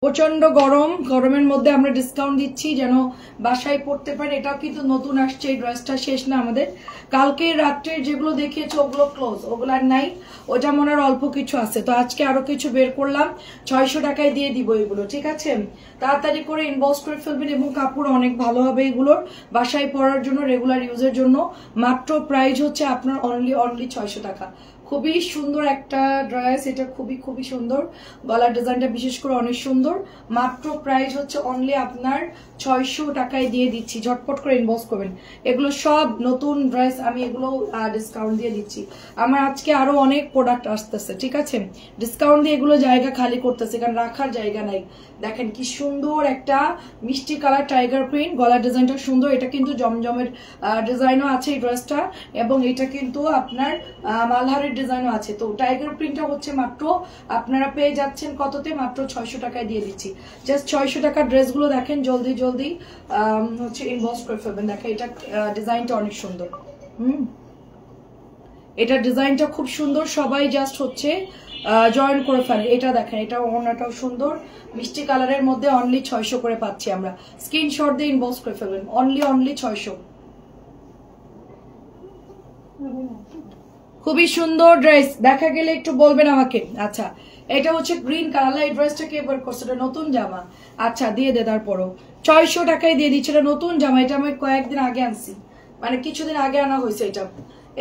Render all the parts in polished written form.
প্রচন্ড গরম, গরমের মধ্যে আমরা ডিসকাউন্ট দিচ্ছি যেন বাসায় পড়তে পারেন। এটাও কিন্তু নতুন আসছে, এই ড্রেসটা শেষ না আমাদের। কালকে রাত্রে যেগুলো দেখিয়েছে ওগুলো ক্লোজ, ওগুলো আর নাই, ওটা মনে আর অল্প কিছু আছে। তো আজকে আরো কিছু বের করলাম, 600 টাকায় দিয়ে দিব এগুলো, ঠিক আছে? তাড়াতাড়ি করে ইনবক্স করে ফেলবেন এবং কাপড় অনেক ভালো হবে এগুলোর, বাসায় পরার জন্য, রেগুলার ইউজের জন্য। মাত্র প্রাইস হচ্ছে আপনার অনলি 600 টাকা। খুবই সুন্দর একটা ড্রেস, এটা খুবই সুন্দর, গলার ডিজাইনটা বিশেষ করে অনেক সুন্দর। মাত্র প্রাইস হচ্ছে অনলি আপনার 600 টাকায় দিয়ে দিচ্ছি, ঝটপট করে ইনবক্স করবেন। এগুলো সব নতুন ড্রেস, আমি এগুলো ডিসকাউন্ট দিয়ে দিচ্ছি। আমার আজকে আরো অনেক প্রোডাক্ট আসতেছে, ঠিক আছে? ডিসকাউন্ট দিয়ে এগুলো জায়গা খালি করতেছে, কারণ রাখার জায়গা নাই। দেখেন কি সুন্দর একটা মিষ্টি কালার টাইগার প্রিন্ট, গলার ডিজাইনটা সুন্দর। এটা কিন্তু জমজমের ডিজাইনও আছে এই ড্রেসটা, এবং এটা কিন্তু আপনার মালহারের ডিজাইনও আছে। তো টাইগার প্রিন্টটা হচ্ছে মাত্র আপনারা পেয়ে যাচ্ছেন কততে? মাত্র 600 টাকায় দিয়ে দিচ্ছি। জাস্ট 600 টাকার ড্রেসগুলো দেখেন, জলদি হচ্ছে ইনবক্স করে ফেলবেন। দেখেন এটা ডিজাইনটা অনেক সুন্দর। এটা ডিজাইনটা খুব সুন্দর, সবাই জাস্ট হচ্ছে জয়েন করে ফেলে। এটা দেখেন, এটা ওড়নাটাও সুন্দর, মিষ্টি কালারের মধ্যে অনলি 600 করে পাচ্ছি আমরা। স্ক্রিনশট দিয়ে ইনবক্স করে ফেলবেন, অনলি 600। খুবই সুন্দর ড্রেস, দেখা গেলে একটু বলবেন আমাকে। আচ্ছা, এটা হচ্ছে গ্রিন কালার। এই ড্রেসটা কে বের করছে? এটা নতুন জামা। আচ্ছা, দিয়ে দে, তারপরও 600 টাকায় দিয়ে দিচ্ছে। এটা নতুন জামা, এটা আমি কয়েকদিন আগে আনছি, মানে কিছুদিন আগে আনা হয়েছে এটা।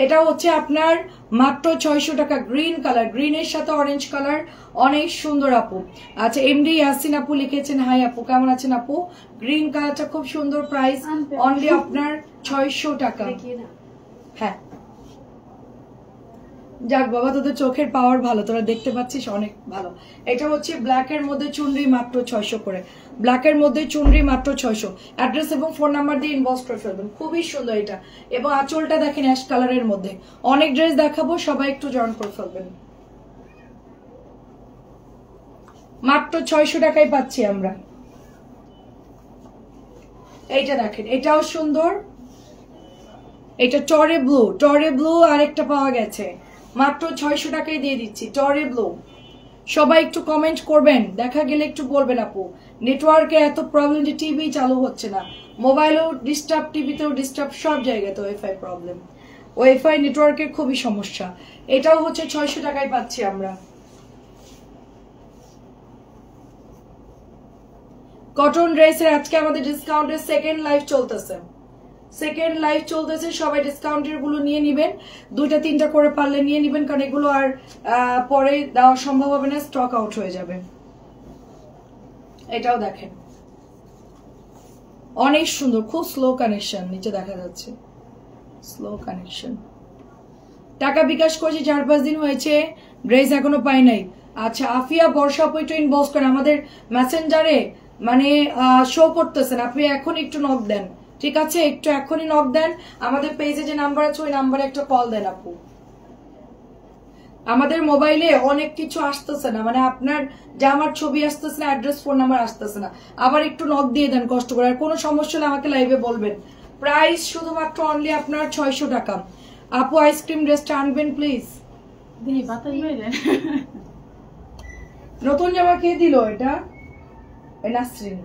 এটা হচ্ছে আপনার মাত্র 600 টাকা। গ্রিন কালার, গ্রিনের সাথে অরেঞ্জ কালার, অনেক সুন্দর আপু। আচ্ছা, এমডি ইয়াসিন আপু লিখেছেন, হাই আপু, কেমন আছেন আপু? গ্রিন কালারটা খুব সুন্দর, প্রাইস অনলি আপনার 600 টাকা। হ্যাঁ, যাক বাবা, তোদের চোখের পাওয়ার ভালো, তোরা দেখতে পাচ্ছিস, অনেক ভালো। এটা হচ্ছে ব্ল্যাকের মধ্যে চুনরি, মাত্র 600 করে। ব্ল্যাকের মধ্যে চুনরি মাত্র 600। অ্যাড্রেস এবং ফোন নাম্বার দিয়ে ইনবক্স করে ফেলবেন। খুবই সুন্দর এটা, এবং আঁচলটা দেখেন অ্যাশ কালারের মধ্যে। অনেক ড্রেস দেখাবো, সবাই একটু জয়েন করে ফেলবেন। মাত্র 600 টাকায় পাচ্ছি আমরা। এইটা দেখেন, এটাও সুন্দর। এটা টরে ব্লু আরেকটা পাওয়া গেছে, মাত্র 600 টাকায় দিয়ে দিচ্ছি। টরে ব্লু, সবাই একটু কমেন্ট করবেন, দেখা গেলে একটু বলবেন আপু। নেটওয়ার্কে এত প্রবলেম যে টিভি চালু হচ্ছে না, মোবাইলেও ডিস্টার্ব, টিভিতেও ডিস্টার্ব, সব জায়গাতে ওয়াইফাই প্রবলেম, ওয়াইফাই নেটওয়ার্কের খুবই সমস্যা। এটাও হচ্ছে 600 টাকায় পাচ্ছি আমরা। কটন ড্রেসের আজকে আমাদের ডিসকাউন্টের সেকেন্ড লাইভ চলতেছে, সবাই ডিসকাউন্টের গুলো নিয়ে নিবেন। 2টা 3টা করে পারলে নিয়ে নিবেন, কারণ এগুলো আর পরে দেওয়া সম্ভব হবে না, স্টক আউট হয়ে যাবে। এটাও দেখেন, অনেক সুন্দর, খুব স্লো কানেকশন, নিচে দেখা যাচ্ছে স্লো কানেকশন। টাকা বিকাশ করেছি, 4-5 দিন হয়েছে, ড্রেস এখনো পাই নাই। আচ্ছা, আফিয়া বর্ষা আপু একটু ইনবক্স করেন আমাদের মেসেঞ্জারে, মানে শো করতেছেন, আপনি এখন একটু নক দেন, ঠিক আছে? একটু এখনই নক দেন। আমাদের পেজে যে নাম্বার আছে ওই নাম্বারে একটা কল দেন আপু। আমাদের মোবাইলে অনেক কিছু আসতেছে না, মানে আপনার জামার ছবি আসতেছে না, অ্যাড্রেস ফোন নাম্বার আসতেছে না, আবার একটু নক দিয়ে দেন কষ্ট করে। আর কোনো সমস্যা হলে আমাকে লাইভে বলবেন। প্রাইস শুধুমাত্র অনলি আপনার 600 টাকা। আপু আইসক্রিম ড্রেসটা আনবেন প্লিজ। নতুন জামা কে দিল? এটা নাসরিন,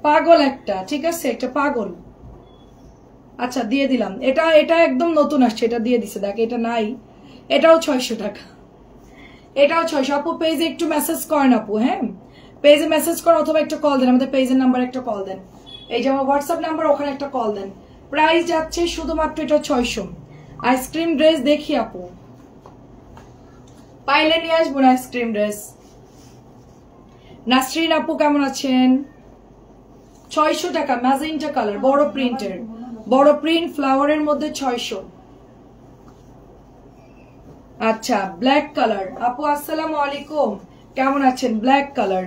পাগল একটা, ঠিক আছে, একটা পাগল। আচ্ছা, দিয়ে দিলাম। এটা একদম নতুন আসছে, এটা দিয়ে দিছে, দেখ এটা নাই। এটাও 600 টাকা, এটাও 600। আপু পেজে একটু মেসেজ করেন আপু, হ্যাঁ পেজে মেসেজ করেন, অথবা একটা কল দেন, আমাদের পেজের নাম্বার একটা কল দেন, এই যে আমার হোয়াটসঅ্যাপ নাম্বার, ওখানে একটা কল দেন। প্রাইস যাচ্ছে শুধুমাত্র এটা 600। আইসক্রিম ড্রেস দেখি আপু, পাইলে নিয়ে আসবো না আইসক্রিম ড্রেস। নাসরিন আপু কেমন আছেন? 600 টাকা, ম্যাজেন্টা কালার, বড় প্রিন্টের, বড় প্রিন্ট ফ্লাওয়ারের মধ্যে 600। আচ্ছা, ব্ল্যাক কালার আপু, আসসালামু আলাইকুম, কেমন আছেন? ব্ল্যাক কালার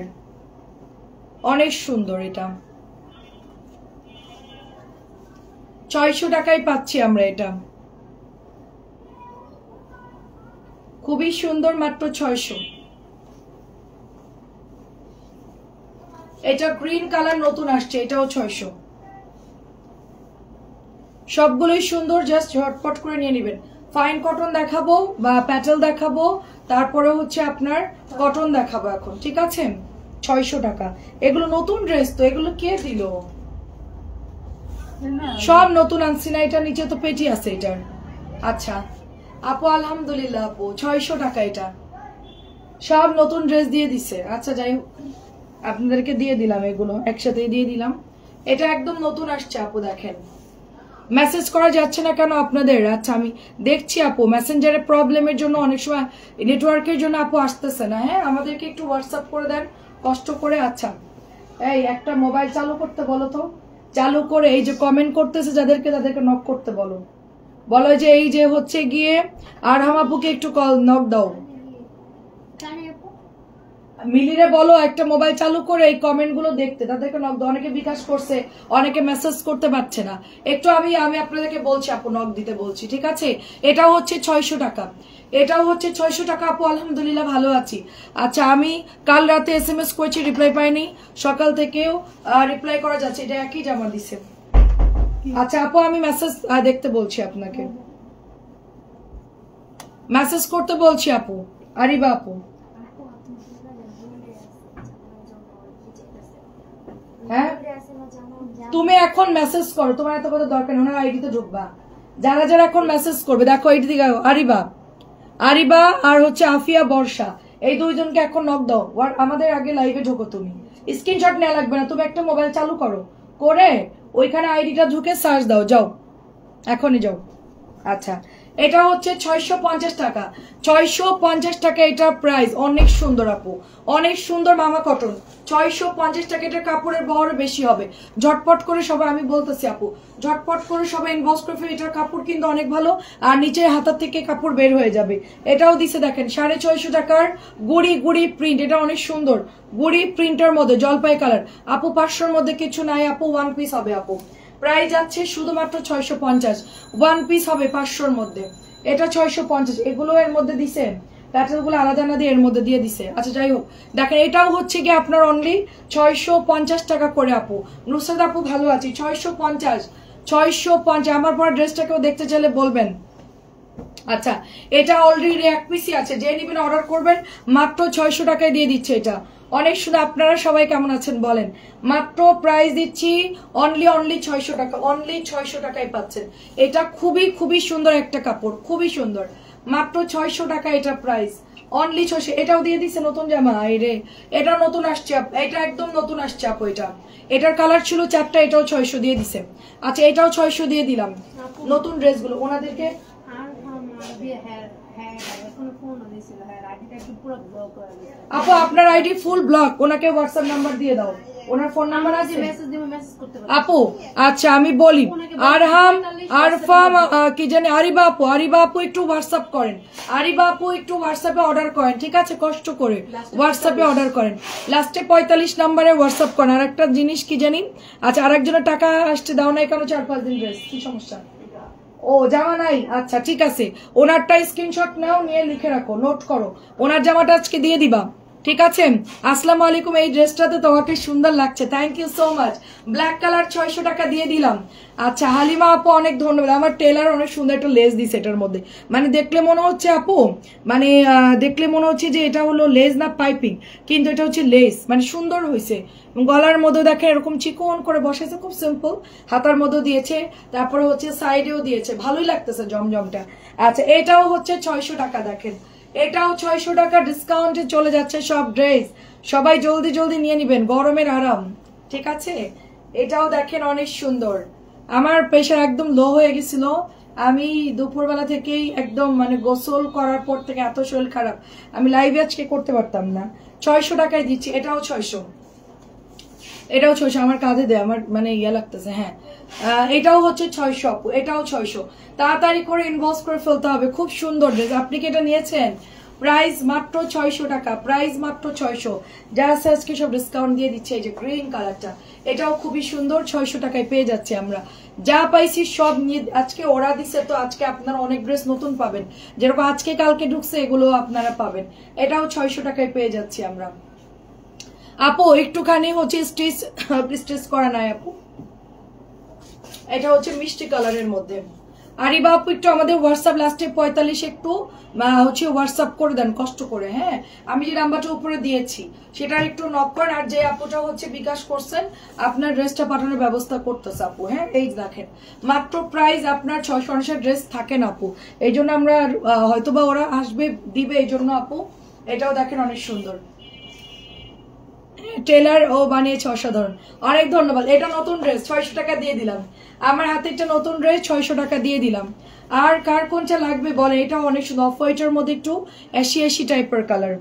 অনেক সুন্দর, এটা 600 টাকায় পাচ্ছি আমরা। এটা খুবই সুন্দর, মাত্র 600। এটা গ্রিন কালার নতুন আসছে, এটাও 600। সবগুলোই সুন্দর, জাস্ট ঝটপট করে নিয়ে নেবেন। ফাইন কটন দেখাবো বা প্যাটেল দেখাবো, তারপরে হচ্ছে আপনার কটন দেখাবো এখন, ঠিক আছে? 600 টাকা। এগুলো নতুন ড্রেস তো, এগুলো কে দিল? সব নতুন আনছি না, এটা নিচে তো পেটি আছে এটার। আচ্ছা আপু আলহামদুলিল্লাহ আপু 600 টাকা, এটা সব নতুন ড্রেস দিয়ে দিছে। আচ্ছা যাই হোক, আপনাদেরকে দিয়ে দিলাম, এগুলো একসাথে দিয়ে দিলাম। এটা একদম নতুন আসছে আপু, দেখেন মেসেজ করা যাচ্ছে না কেন আপনাদের? আচ্ছা আমি দেখছি আপু, মেসেঞ্জারের প্রবলেমের জন্য অনেক সময় নেটওয়ার্কের জন্য আপু আসতেছে না। হ্যাঁ আমাদেরকে একটু হোয়াটসঅ্যাপ করে দেন কষ্ট করে। আচ্ছা এই একটা মোবাইল চালু করতে বলো তো, চালু করে এই যে কমেন্ট করতেছে যাদেরকে, তাদেরকে নক করতে বলো, বলো যে এই যে হচ্ছে গিয়ে আরহাম আপুকে একটু কল নক দাও। মিলিরে বলো একটা মোবাইল চালু করে এই কমেন্ট গুলো দেখতে, তাদেরকে নক দাও। অনেকে বিকাশ করছে, অনেকে মেসেজ করতে পারছে না, একটু আমি আপনাদেরকে বলছি আপু, নক দিতে বলছি, ঠিক আছে? এটাও হচ্ছে 600 টাকা, এটাও হচ্ছে 600 টাকা আপু। আলহামদুলিল্লাহ ভালো আছি। আচ্ছা আমি কাল রাতে SMS করেছি, রিপ্লাই পাইনি, সকাল থেকেও রিপ্লাই করা যাচ্ছে, এটা একই জামা দিছে। আচ্ছা আপু আমি মেসেজ দেখতে বলছি, আপনাকে মেসেজ করতে বলছি আপু। আরিবা আপু হ্যাঁ তুমি এখন মেসেজ করো, তোমার এত কথা দরকার নেই, ওনার আইডিতে ঢুকবা। যারা যারা এখন মেসেজ করবে দেখো এইটি দিকে, আরিবা আর হচ্ছে আফিয়া বর্ষা, এই দুইজনকে এখন নক দাও। আমাদের আগে লাইভে ঢোকো, তুমি স্ক্রিনশট নেওয়া লাগবে না, তুমি একটা মোবাইল চালু করো, করে ওইখানে আইডিটা ঢুকে সার্চ দাও, যাও এখনই যাও। আচ্ছা এটা হচ্ছে 650 টাকা, 650 টাকা এটা প্রাইস। অনেক সুন্দর আপু, অনেক সুন্দর মামা কটন, 650 টাকা। এটা কাপড়ের বহর বেশি হবে, ঝটপট করে সবাই, আমি বলতেছি আপু ঝটপট করে সবাই ইনবক্স করে ফেলে। এটার কাপড় কিন্তু অনেক ভালো, আর নিচের হাতা থেকে কাপড় বের হয়ে যাবে। এটাও দিছে দেখেন 650 টাকার গুড়ি প্রিন্ট, এটা অনেক সুন্দর গুড়ি প্রিন্টের মধ্যে জলপাই কালার। আপু 500-র মধ্যে কিছু নাই আপু, ওয়ান পিস হবে আপু। প্রাইস আছে শুধুমাত্র 650, ওয়ান পিস হবে 500-র মধ্যে, এটা 650। এগুলো এর মধ্যে দিছে, প্যাটার্ন গুলো আলাদা না দিয়ে এর মধ্যে দিয়ে দিছে। আচ্ছা যাই হোক, দেখেন এটাও হচ্ছে কি আপনার অনলি 650 টাকা করে আপু। নুসরাত আপু ভালো আছি, 650। আমার পর ড্রেসটাকেও দেখতে চাইলে বলবেন। আচ্ছা এটা অলরেডি এক পিসি আছে, যে নিবেন অর্ডার করবেন, মাত্র 600 টাকায় দিয়ে দিচ্ছে। এটা অনেক সুন্দর। আপনারা সবাই কেমন আছেন বলেন? মাত্র প্রাইস দিচ্ছি অনলি 600 টাকা, অনলি 600 টাকায় পাচ্ছেন। এটা খুবই সুন্দর একটা কাপড়, খুবই সুন্দর, মাত্র 600 টাকা এটা প্রাইস, অনলি 600। এটাও দিয়ে দিচ্ছে নতুন জামা, এই রে এটা নতুন আসছে, এটা একদম নতুন আসছে আপু। এটার কালার ছিল 4টা, এটাও 600 দিয়ে দিছে। আচ্ছা এটাও 600 দিয়ে দিলাম। নতুন ড্রেসগুলো ওনাদেরকে আপু আপনার আইডি ফুল ব্লক, ওনাকে হোয়াটসঅ্যাপ নাম্বার দিয়ে দাও, ওনার ফোন নাম্বার আছে আপু। আচ্ছা আমি বলি, আরফাম কি জানি, আরিবা আপু একটু হোয়াটসঅ্যাপ করেন, আরিবা আপু একটু হোয়াটসঅ্যাপে অর্ডার করেন, ঠিক আছে? কষ্ট করে হোয়াটসঅ্যাপে অর্ডার করেন, লাস্টে 45 নাম্বারে হোয়াটসঅ্যাপ করেন। আর একটা জিনিস কি জানি, আচ্ছা আরেকজনের টাকা আসছে, দাও নাই কেন? 4-5 দিন ড্রেস, কি সমস্যা? ও জামা নাই, আচ্ছা ঠিক আছে, ওনারটা স্ক্রিনশট নাও, নিয়ে লিখে রাখো, নোট করো, ওনার জামাটা আজকে দিয়ে দিবা, ঠিক আছে? আসসালামু আলাইকুম। এই ড্রেসটাতে তোমাকে সুন্দর লাগছে, thank you so much. Black colour 600 টাকা দিয়ে দিলাম। আচ্ছা হালিমা আপু অনেক ধন্যবাদ। আমার টেলার অনেক সুন্দর একটা লেস দিছে এটার মধ্যে, মানে দেখলে মনে হচ্ছে আপু, মানে দেখলে মনে হচ্ছে যে এটা হলো লেস না পাইপিং, কিন্তু এটা হচ্ছে লেস, মানে সুন্দর হয়েছে। গলার মধ্যে দেখেন এরকম চিকন করে বসেছে, খুব সিম্পল। হাতার মধ্যে দিয়েছে, তারপরে হচ্ছে সাইডেও দিয়েছে, ভালোই লাগতেছে জমজমটা। আচ্ছা এটাও হচ্ছে 600 টাকা, দেখেন এটাও 600 টাকা ডিসকাউন্টে চলে যাচ্ছে সব ড্রেস। সবাই জলদি নিয়ে নিবেন, গরমের আরাম, ঠিক আছে? এটাও দেখেন অনেক সুন্দর। আমার প্রেশার একদম লো হয়ে গেছিল, আমি দুপুরবেলা থেকেই একদম মানে গোসল করার পর থেকে এত শরীর খারাপ, আমি লাইভে আজকে করতে পারতাম না। 600 টাকায় দিচ্ছি, এটাও 600, এটাও 600। আমার কাঁধে দেয়, আমার মানে ইয়া লাগতেছে। হ্যাঁ এটাও হচ্ছে 600 আপু, এটাও 600। তাড়াতাড়ি করে ইনবক্স করে ফেলতে হবে, খুব সুন্দর ড্রেস। আপনি কি এটা নিয়েছেন? প্রাইস মাত্র 600 টাকা, প্রাইস মাত্র 600। যা আছে আজকে সব ডিসকাউন্ট দিয়ে দিচ্ছে। এই যে গ্রিন কালারটা, এটাও খুবই সুন্দর, 600 টাকায় পেয়ে যাচ্ছে। আমরা যা পাইছি সব নিয়ে আজকে ওরা দিচ্ছে, তো আজকে আপনারা অনেক ড্রেস নতুন পাবেন, যেরকম আজকে কালকে ঢুকছে এগুলো আপনারা পাবেন। এটাও 600 টাকায় পেয়ে যাচ্ছি আমরা। আপু একটুখানি হচ্ছে স্টিচ করা নাই আপু, এটা হচ্ছে মিষ্টি কালারের মধ্যে, আরিবা আপু একটু আমাদের হোয়াটসঅ্যাপ লাস্টে 45 একটু হচ্ছে হোয়াটসঅ্যাপ করে দেন কষ্ট করে। হ্যাঁ, আমি যে নাম্বারটা উপরে দিয়েছি সেটা একটু নক করেন। আর যে আপুটা হচ্ছে বিকাশ করছেন আপনার ড্রেসটা পাঠানোর ব্যবস্থা করতেছে আপু। হ্যাঁ, এই দেখেন মাত্র প্রাইস আপনার 650 ড্রেস থাকে না আপু, এই জন্য আমরা হয়তোবা ওরা আসবে দিবে এই জন্য আপু। এটাও দেখেন অনেক সুন্দর, টেলার ও বানিয়েছে অসাধারণ, অনেক ধন্যবাদ। এটা নতুন ড্রেস 600 টাকা দিয়ে দিলাম, আমার হাতে একটা নতুন ড্রেস 600 টাকা দিয়ে দিলাম। আর কার কোনটা লাগবে বলে, এটাও অনেক সুন্দর, অফ হোয়াইটের মধ্যে একটু অ্যাশি অ্যাশি টাইপের কালার,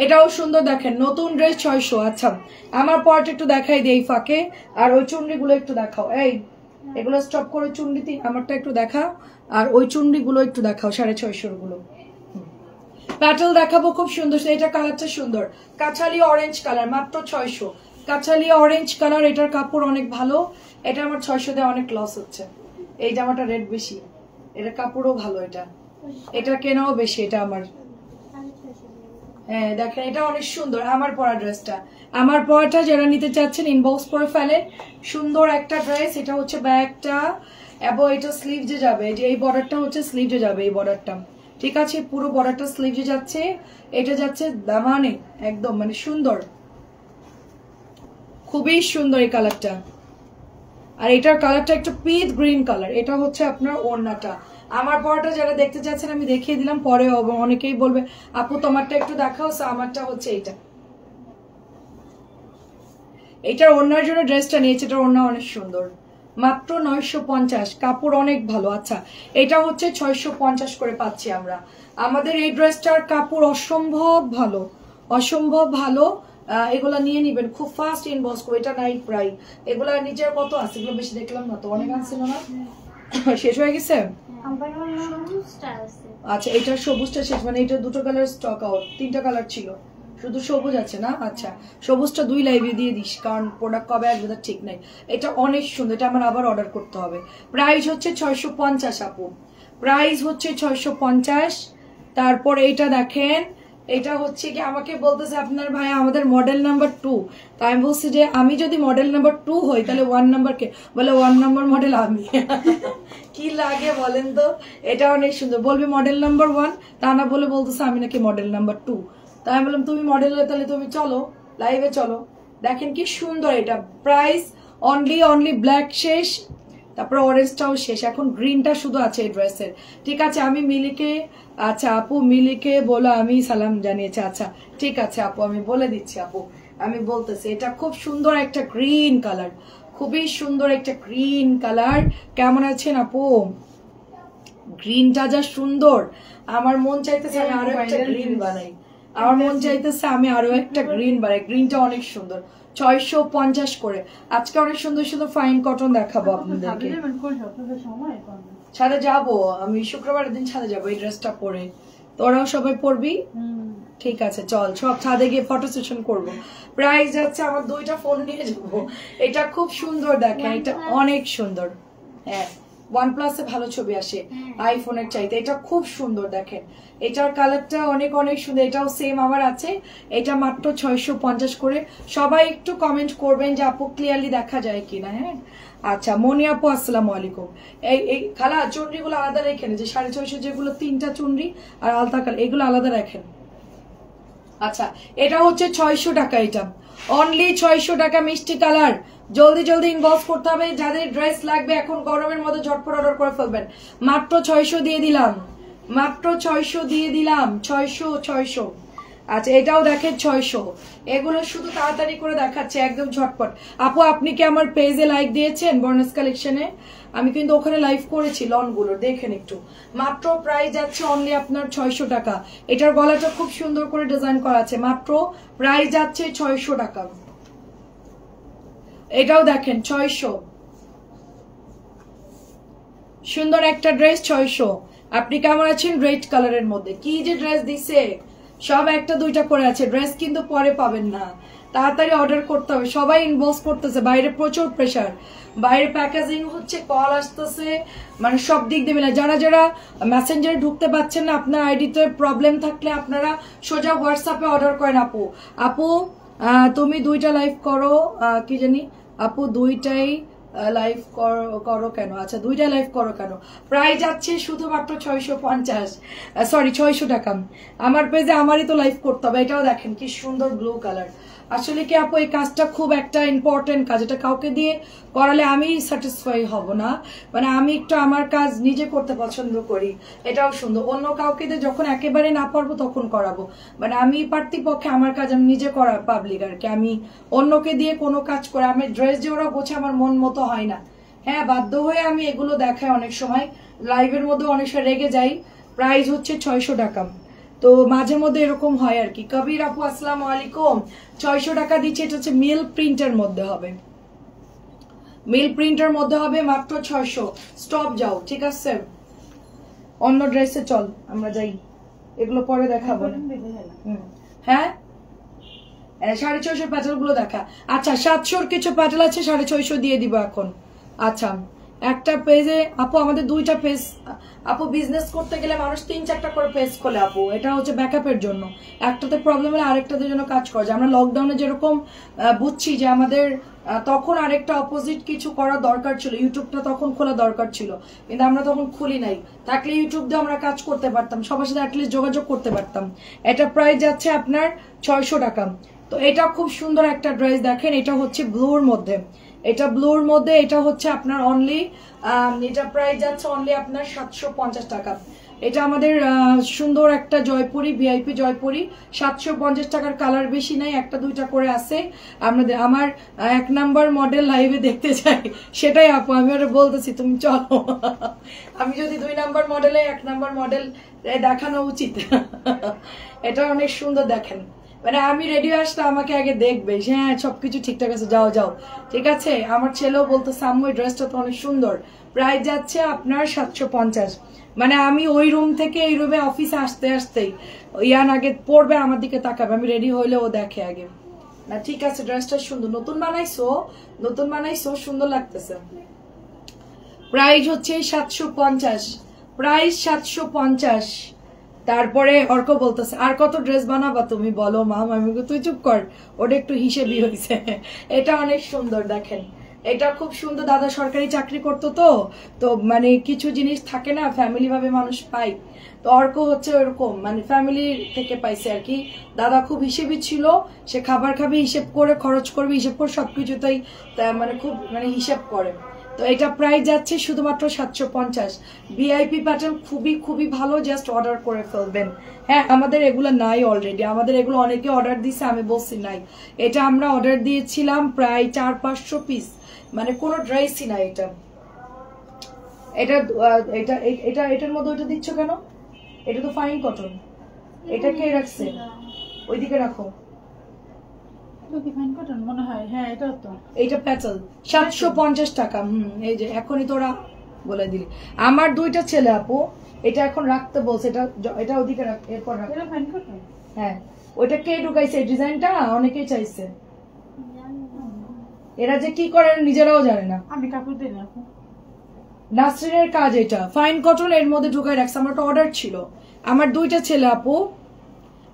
এটাও সুন্দর দেখেন নতুন ড্রেস 600। আচ্ছা আমার পরটা একটু দেখাই দিই এই ফাঁকে, আর ওই চুনরিগুলো একটু দেখাও। এই এগুলো স্টপ করে চুনরি আমারটা একটু দেখাও, আর ওই চুনরিগুলো একটু দেখাও 650 গুলো। প্যাটেল দেখাবো খুব সুন্দর, এটা কালারটা সুন্দর, কাঁচালি অরেঞ্জ কালার, মাত্র 600। কাঁচালি অরেঞ্জ কালার, এটার কাপড় অনেক ভালো, এটা আমার 600 দিয়ে অনেক লস হচ্ছে। এই জামাটা রেট বেশি, এটা কাপড়ও ভালো, এটা কেনাও বেশি, এটা আমার। হ্যাঁ দেখেন এটা অনেক সুন্দর, আমার পরা ড্রেসটা, আমার পরাটা যারা নিতে চাচ্ছেন ইনবক্স করে ফেলেন। সুন্দর একটা ড্রেস, এটা হচ্ছে ব্যাগটা এবং এটা স্লিভজে যাবে, যে এই বর্ডারটা হচ্ছে স্লিভজে যাবে, এই বর্ডারটা ঠিক আছে, পুরো বর্ডারটা স্লিভজে যাচ্ছে, এটা যাচ্ছে দামানে একদম মানে সুন্দর, খুবই সুন্দর এই কালারটা। আর এটার কালারটা একটু পিচ গ্রিন কালার, এটা হচ্ছে আপনার ওড়নাটা। আমার পরাটা যারা দেখতে চাচ্ছেন আমি দেখিয়ে দিলাম, পরে অনেকেই বলবে আপু তোমারটা একটু দেখাও, আমারটা হচ্ছে এইটা, এটার ওড়নার জন্য ড্রেসটা নিয়েছে, এটার ওড়না অনেক সুন্দর, মাত্র 950, কাপড় অনেক ভালো। আচ্ছা এটা হচ্ছে 650 করে পাচ্ছি আমরা। আমাদের এই ড্রেসটার কাপড় অসম্ভব ভালো, অসম্ভব ভালো, এগুলা নিয়ে নিবেন খুব ফাস্ট ইনবক্স করে। এটা নাইট প্রাইস, এগুলা নিচের কত আছে, এগুলো বেশি দেখলাম না তো, অনেক আনছিল না, শেষ হয়ে গেছে। আচ্ছা এটার সবুজটা শেষ, মানে এটা দুটো কালার স্টক আউট, 3টা কালার ছিল, শুধু সবুজ আছে না। আচ্ছা সবুজটা 2 লাইভে দিয়ে দিস, কারণ প্রোডাক্ট কবে আসবে তার ঠিক নাই। এটা অনেক সুন্দর, এটা আমার আবার অর্ডার করতে হবে। প্রাইস হচ্ছে 650 আপু, প্রাইস হচ্ছে 650। তারপর এইটা দেখেন, এটা হচ্ছে কি আমাকে বলতেছে আপনার ভাই আমাদের মডেল নাম্বার 2, তাই আমি বলছি যে আমি যদি মডেল নাম্বার 2 হই তাহলে 1 নাম্বার কে, বলে 1 নাম্বার মডেল আমি। কি লাগে বলেন তো, এটা অনেক সুন্দর, বলবে মডেল নাম্বার 1, তা না বলে বলতেছে আমি নাকি মডেল নাম্বার 2। তাই আমি বললাম তুমি মডেল, তাহলে তুমি চলো লাইভে চলো। দেখেন কি সুন্দর, এটা প্রাইস অনলি ব্ল্যাক শেষ, তারপরে অরেঞ্জটাও শেষ, এখন গ্রিনটা শুধু আছে এই ড্রেসের। ঠিক আছে আমি মিলিকে, আচ্ছা আপু মিলিকে বলো আমি সালাম জানিয়েছি। আচ্ছা ঠিক আছে আপু আমি বলে দিচ্ছি আপু, আমি বলতেছি। এটা খুব সুন্দর একটা গ্রিন কালার, খুবই সুন্দর একটা গ্রিন কালার। কেমন আছেন আপু? গ্রিনটা যা সুন্দর, আমার মন চাইতেছে আমি আরো একটা গ্রিন বানাই, আমার মন চাইতেছে আমি আরো একটা গ্রিন বানাই। গ্রিনটা অনেক সুন্দর, 650 করে। আজকে অনেক সুন্দর সুন্দর ফাইন কটন দেখাবো আপনাদেরকে। ছাদে যাবো আমি, শুক্রবারের দিন ছাদে যাবো এই ড্রেসটা পরে, তোরাও সবাই পরবি। ঠিক আছে চল সব ছাদে গিয়ে ফটো সেশন করবো। প্রাইস যাচ্ছে আমার 2টা ফোন নিয়ে যাবো। এটা খুব সুন্দর দেখেন, এটা অনেক সুন্দর। হ্যাঁ OnePlus এ ভালো ছবি আসে আইফোনের চাইতে, এটা খুব সুন্দর দেখেন, এটার কালারটা অনেক অনেক সুন্দর, এটাও সেম আমার আছে। এটা মাত্র 650 করে। সবাই একটু কমেন্ট করবেন যে আপু ক্লিয়ারলি দেখা যায় কিনা। হ্যাঁ আচ্ছা মনি আপু আসসালামু আলাইকুম। এই খালা চুনরিগুলো আলাদা রেখেন, যে 650 যেগুলো 3টা চুনরি আর আলতা কালার এগুলো আলাদা রাখেন। আচ্ছা এটা হচ্ছে 600 টাকা, এটা অনলি 600 টাকা, মিষ্টি কালার। জলদি জলদি ইনবক্স করতে হবে, যাদের ড্রেস লাগবে এখন গরমের মধ্যে ঝটপট অর্ডার করে ফেলবেন। মাত্র 600 দিয়ে দিলাম, মাত্র 600 দিয়ে দিলাম, 600। আচ্ছা এটাও দেখেন 600। এগুলো শুধু তাড়াতাড়ি করে দেখাচ্ছে একদম ঝটপট। আপু আপনি কি আমার পেজে লাইক দিয়েছেন বর্ণাস কালেকশনে? আমি কিন্তু ওখানে লাইভ করেছি লনগুলো, দেখেন একটু। মাত্র প্রাইস যাচ্ছে অনলি আপনার 600 টাকা। এটার গলাটা খুব সুন্দর করে ডিজাইন করা আছে, মাত্র প্রাইস যাচ্ছে 600 টাকা। এটাও দেখেন 600, সুন্দর একটা ড্রেস 600। আপনি কেমন আছেন? রেড কালারের মধ্যে কি যে ড্রেস দিছে, সব একটা দুইটা করে আছে, ড্রেস কিন্তু পরে পাবেন না, তাড়াতাড়ি অর্ডার করতে হবে। সবাই ইনবক্স করতেছে, বাইরে প্রচুর প্রেসার, বাইরে প্যাকেজিং হচ্ছে, কল আসতেছে, মানে সব দিক দেবে না। যারা যারা মেসেঞ্জারে ঢুকতে পারছেন না, আপনার আইডিতে প্রবলেম থাকলে আপনারা সোজা হোয়াটসঅ্যাপে অর্ডার করেন। আপু তুমি 2টা লাইভ করো, কি জানি আপু 2টাই লাইভ করো কেন? আচ্ছা, 2টা লাইভ করো কেন? প্রাইস যাচ্ছে শুধুমাত্র 650, সরি 600 টাকা। আমার পেজে আমারই তো লাইভ করতে হবে। এটাও দেখেন কি সুন্দর ব্লু কালার। আসলে কি আপু, এই কাজটা খুব একটা ইম্পর্টেন্ট কাজ। এটা কাউকে দিয়ে করালে আমি স্যাটিসফাই হব না। মানে আমি একটু আমার কাজ নিজে করতে পছন্দ করি। এটাও সুন্দর। অন্য কাউকে দিয়ে যখন একেবারে না পারবো তখন করাবো। মানে আমি পার্থিপক্ষে আমার কাজ আমি নিজে করা পাবলিক আর কি। আমি অন্যকে দিয়ে কোনো কাজ করে আমি ড্রেস যে ওরা গোছে আমার মন মতো হয় না। হ্যাঁ, বাধ্য হয়ে আমি এগুলো দেখাই অনেক সময়, লাইভের মধ্যে অনেক সময় রেগে যাই। প্রাইস হচ্ছে 600 টাকা। তো মাঝে মধ্যে এরকম হয় আর কি। কবির আপু আসসালামু আলাইকুম, 600 টাকা দিচ্ছে। এটা হচ্ছে মিল প্রিন্টের মধ্যে হবে, মিল প্রিন্টের মধ্যে হবে, মাত্র 600। স্টপ যাও, ঠিক আছে? অন্য ড্রেসে চল, আমরা যাই, এগুলো পরে দেখাবো। হ্যাঁ, 650 প্যাটেল গুলো দেখা। আচ্ছা, 700 কিছু প্যাটেল আছে, 650 দিয়ে দিব এখন। আচ্ছা, একটা পেজে আপু আমাদের 2টা পেজ। আপু বিজনেস করতে গেলে মানুষ 3-4টা করে পেজ খোলে আপু। এটা হচ্ছে ব্যাকআপের জন্য। একটাতে প্রবলেম হলে আরেকটাতে জন্য কাজ করে। আমরা লকডাউনে যেরকম বুঝছি যে আমাদের তখন আরেকটা অপোজিট কিছু করা দরকার ছিল, ইউটিউবটা তখন খোলা দরকার ছিল, কিন্তু আমরা তখন খুলি নাই। থাকলে ইউটিউব দিয়ে আমরা কাজ করতে পারতাম, সবার সাথে অ্যাটলিস্ট যোগাযোগ করতে পারতাম। এটা প্রাইস যাচ্ছে আপনার 600 টাকা। তো এটা খুব সুন্দর একটা ড্রেস, দেখেন। এটা হচ্ছে ব্লুর মধ্যে, এটা ব্লুর মধ্যে। এটা হচ্ছে আপনার অনলি, এটা প্রাইস যাচ্ছে অনলি আপনার 750 টাকা। এটা আমাদের সুন্দর একটা জয়পুরি, ভিআইপি জয়পুরি। 750 টাকার, কালার বেশি নাই, 1-2টা করে আছে। আমার 1 নাম্বার মডেল লাইভে দেখতে চাই, সেটাই আপু আমি ওরা বলতেছি, তুমি চলো। আমি যদি 2 নাম্বার মডেলে 1 নাম্বার মডেল দেখানো উচিত। এটা অনেক সুন্দর, দেখেন। মানে আমি রেডি আসলে আমাকে আগে দেখবে, হ্যাঁ সবকিছু ঠিকঠাক আছে, যাও যাও, ঠিক আছে? আমার ছেলেও বলতো সাম্মু এই ড্রেসটা তো অনেক সুন্দর। প্রাইস যাচ্ছে আপনার 750। মানে আমি ওই রুম থেকে এই রুমে অফিসে আসতে আসতেই ইয়ান আগে পড়বে, আমার দিকে তাকাবে, আমি রেডি হইলে ও দেখে আগে। না ঠিক আছে, ড্রেসটা সুন্দর, নতুন বানাইছো, নতুন বানাইছো, সুন্দর লাগতেছে। প্রাইস হচ্ছে 750, প্রাইস 750। তারপরে অর্ক বলতেছে আর কত ড্রেস বানাবা তুমি, বলো মাম। আমি তুই চুপ কর, ওটা একটু হিসেবই হয়েছে। এটা অনেক সুন্দর, দেখেন। এটা খুব সুন্দর। দাদা সরকারি চাকরি করতো, তো মানে কিছু জিনিস থাকে না, ফ্যামিলি ভাবে মানুষ পায়। তো অর্ক হচ্ছে ওরকম, মানে ফ্যামিলি থেকে পাইছে আর কি। দাদা খুব হিসেবি ছিল, সে খাবার খাবে হিসেব করে, খরচ করবে হিসেব করে, সবকিছুতেই মানে খুব মানে হিসেব করে। তো এটা প্রাইস যাচ্ছে শুধুমাত্র 750। ভিআইপি প্যাটার্ন খুবই খুবই ভালো, জাস্ট অর্ডার করে ফেলবেন। হ্যাঁ, আমাদের এগুলো নাই অলরেডি, আমাদের এগুলো অনেকে অর্ডার দিছে, আমি বলছি নাই। এটা আমরা অর্ডার দিয়েছিলাম প্রায় 400-500 পিস, মানে কোনো ড্রেসই নাই এটা। এটা এটা এটা এটার মধ্যে ওইটা দিচ্ছ কেন? এটা তো ফাইন কটন। এটা কে রাখছে? ওইদিকে রাখো। মনে হয় হ্যাঁ, এটা তো এইটা প্যাটেল 750 টাকা। এই যে এখনই তোরা বলে দিলি। আমার 2টা ছেলে আপু, এটা এখন রাখতে বলছে, এটা ওদিকে রাখ, এরপর রাখ। হ্যাঁ, ওইটা কে ঢুকাইছে এই ডিজাইনটা? অনেকেই চাইছে। এরা যে কি করে নিজেরাও জানে না। আমি কাপড় দিই না। নাসরিনের কাজ এটা, ফাইন কটন এর মধ্যে ঢুকাই রাখছে। আমার একটা অর্ডার ছিল, আমার 2টা ছেলে আপু।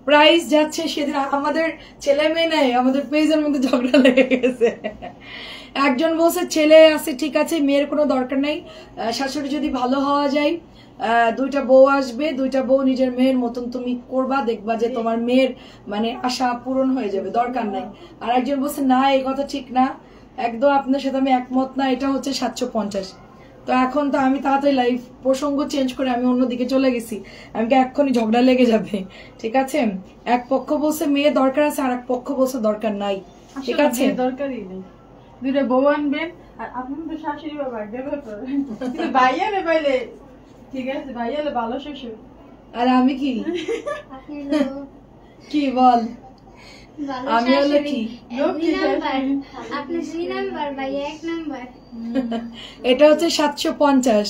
প্রাইস যাচ্ছে, সেদিন আমাদের ছেলে মেয়ে নেই, আমাদের পেজের মধ্যে ঝগড়া লেগে গেছে। একজন বলছে ছেলে আছে ঠিক আছে, মেয়ের কোনো দরকার নাই, শাশুড়ি যদি ভালো হওয়া যায়, 2টা বউ আসবে, 2টা বউ নিজের মেয়ের মতন তুমি করবা, দেখবা যে তোমার মেয়ের মানে আশা পূরণ হয়ে যাবে, দরকার নাই। আর একজন বলছে না, এই কথা ঠিক না, একদম আপনার সাথে আমি একমত না, এটা হচ্ছে 750। তো এখন তো আমি তাড়াতাড়ি লাইভ প্রসঙ্গ চেঞ্জ করে আমি অন্যদিকে চলে গেছি, আমাকে এক্ষুনি ঝগড়া লেগে যাবে, ঠিক আছে? এক পক্ষ বলছে মেয়ে দরকার আছে, আর এক পক্ষ বলছে দরকার নাই, ঠিক আছে? দরকারই নেই, 2টা বউ আনবেন, আর আপনার তো শাশুড়ি বাবা কিন্তু ভাইয়া রে পাইলে ঠিক আছে, ভাইয়া হলে ভালো শ্বশুর। আর আমি কি কি বল, আমি হলো কি? এটা হচ্ছে 750।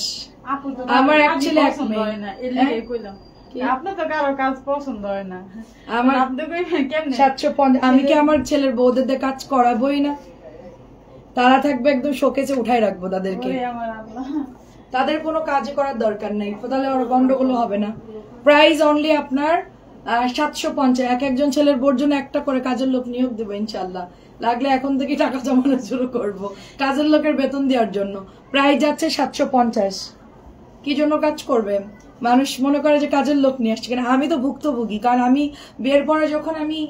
আমার অ্যাকচুয়ালি এক মেয়ে না, আপনার তো কারো কাজ পছন্দ হয় না, আমার 750। আমি কি আমার ছেলের বউদের কাজ করাবোই না? তারা থাকবে একদম শোকেসে উঠাই রাখবো তাদেরকে, তাদের কোনো কাজ করার দরকার নেই, তাহলে আর গন্ডগোল হবে না। প্রাইস অনলি আপনার 750। একজন ছেলের বোর জন্য একটা করে কাজের লোক নিয়োগ দেবো ইনশাল্লাহ। লাগলে এখন থেকে টাকা জমানো শুরু করব কাজের লোকের বেতন দেওয়ার জন্য। প্রাইস যাচ্ছে 750। কি জন্য কাজ করবে মানুষ? মনে করে যে কাজের লোক নিয়ে আসছে। কেন আমি তো ভুক্তভোগী, কারণ আমি বিয়ের পরে যখন আমি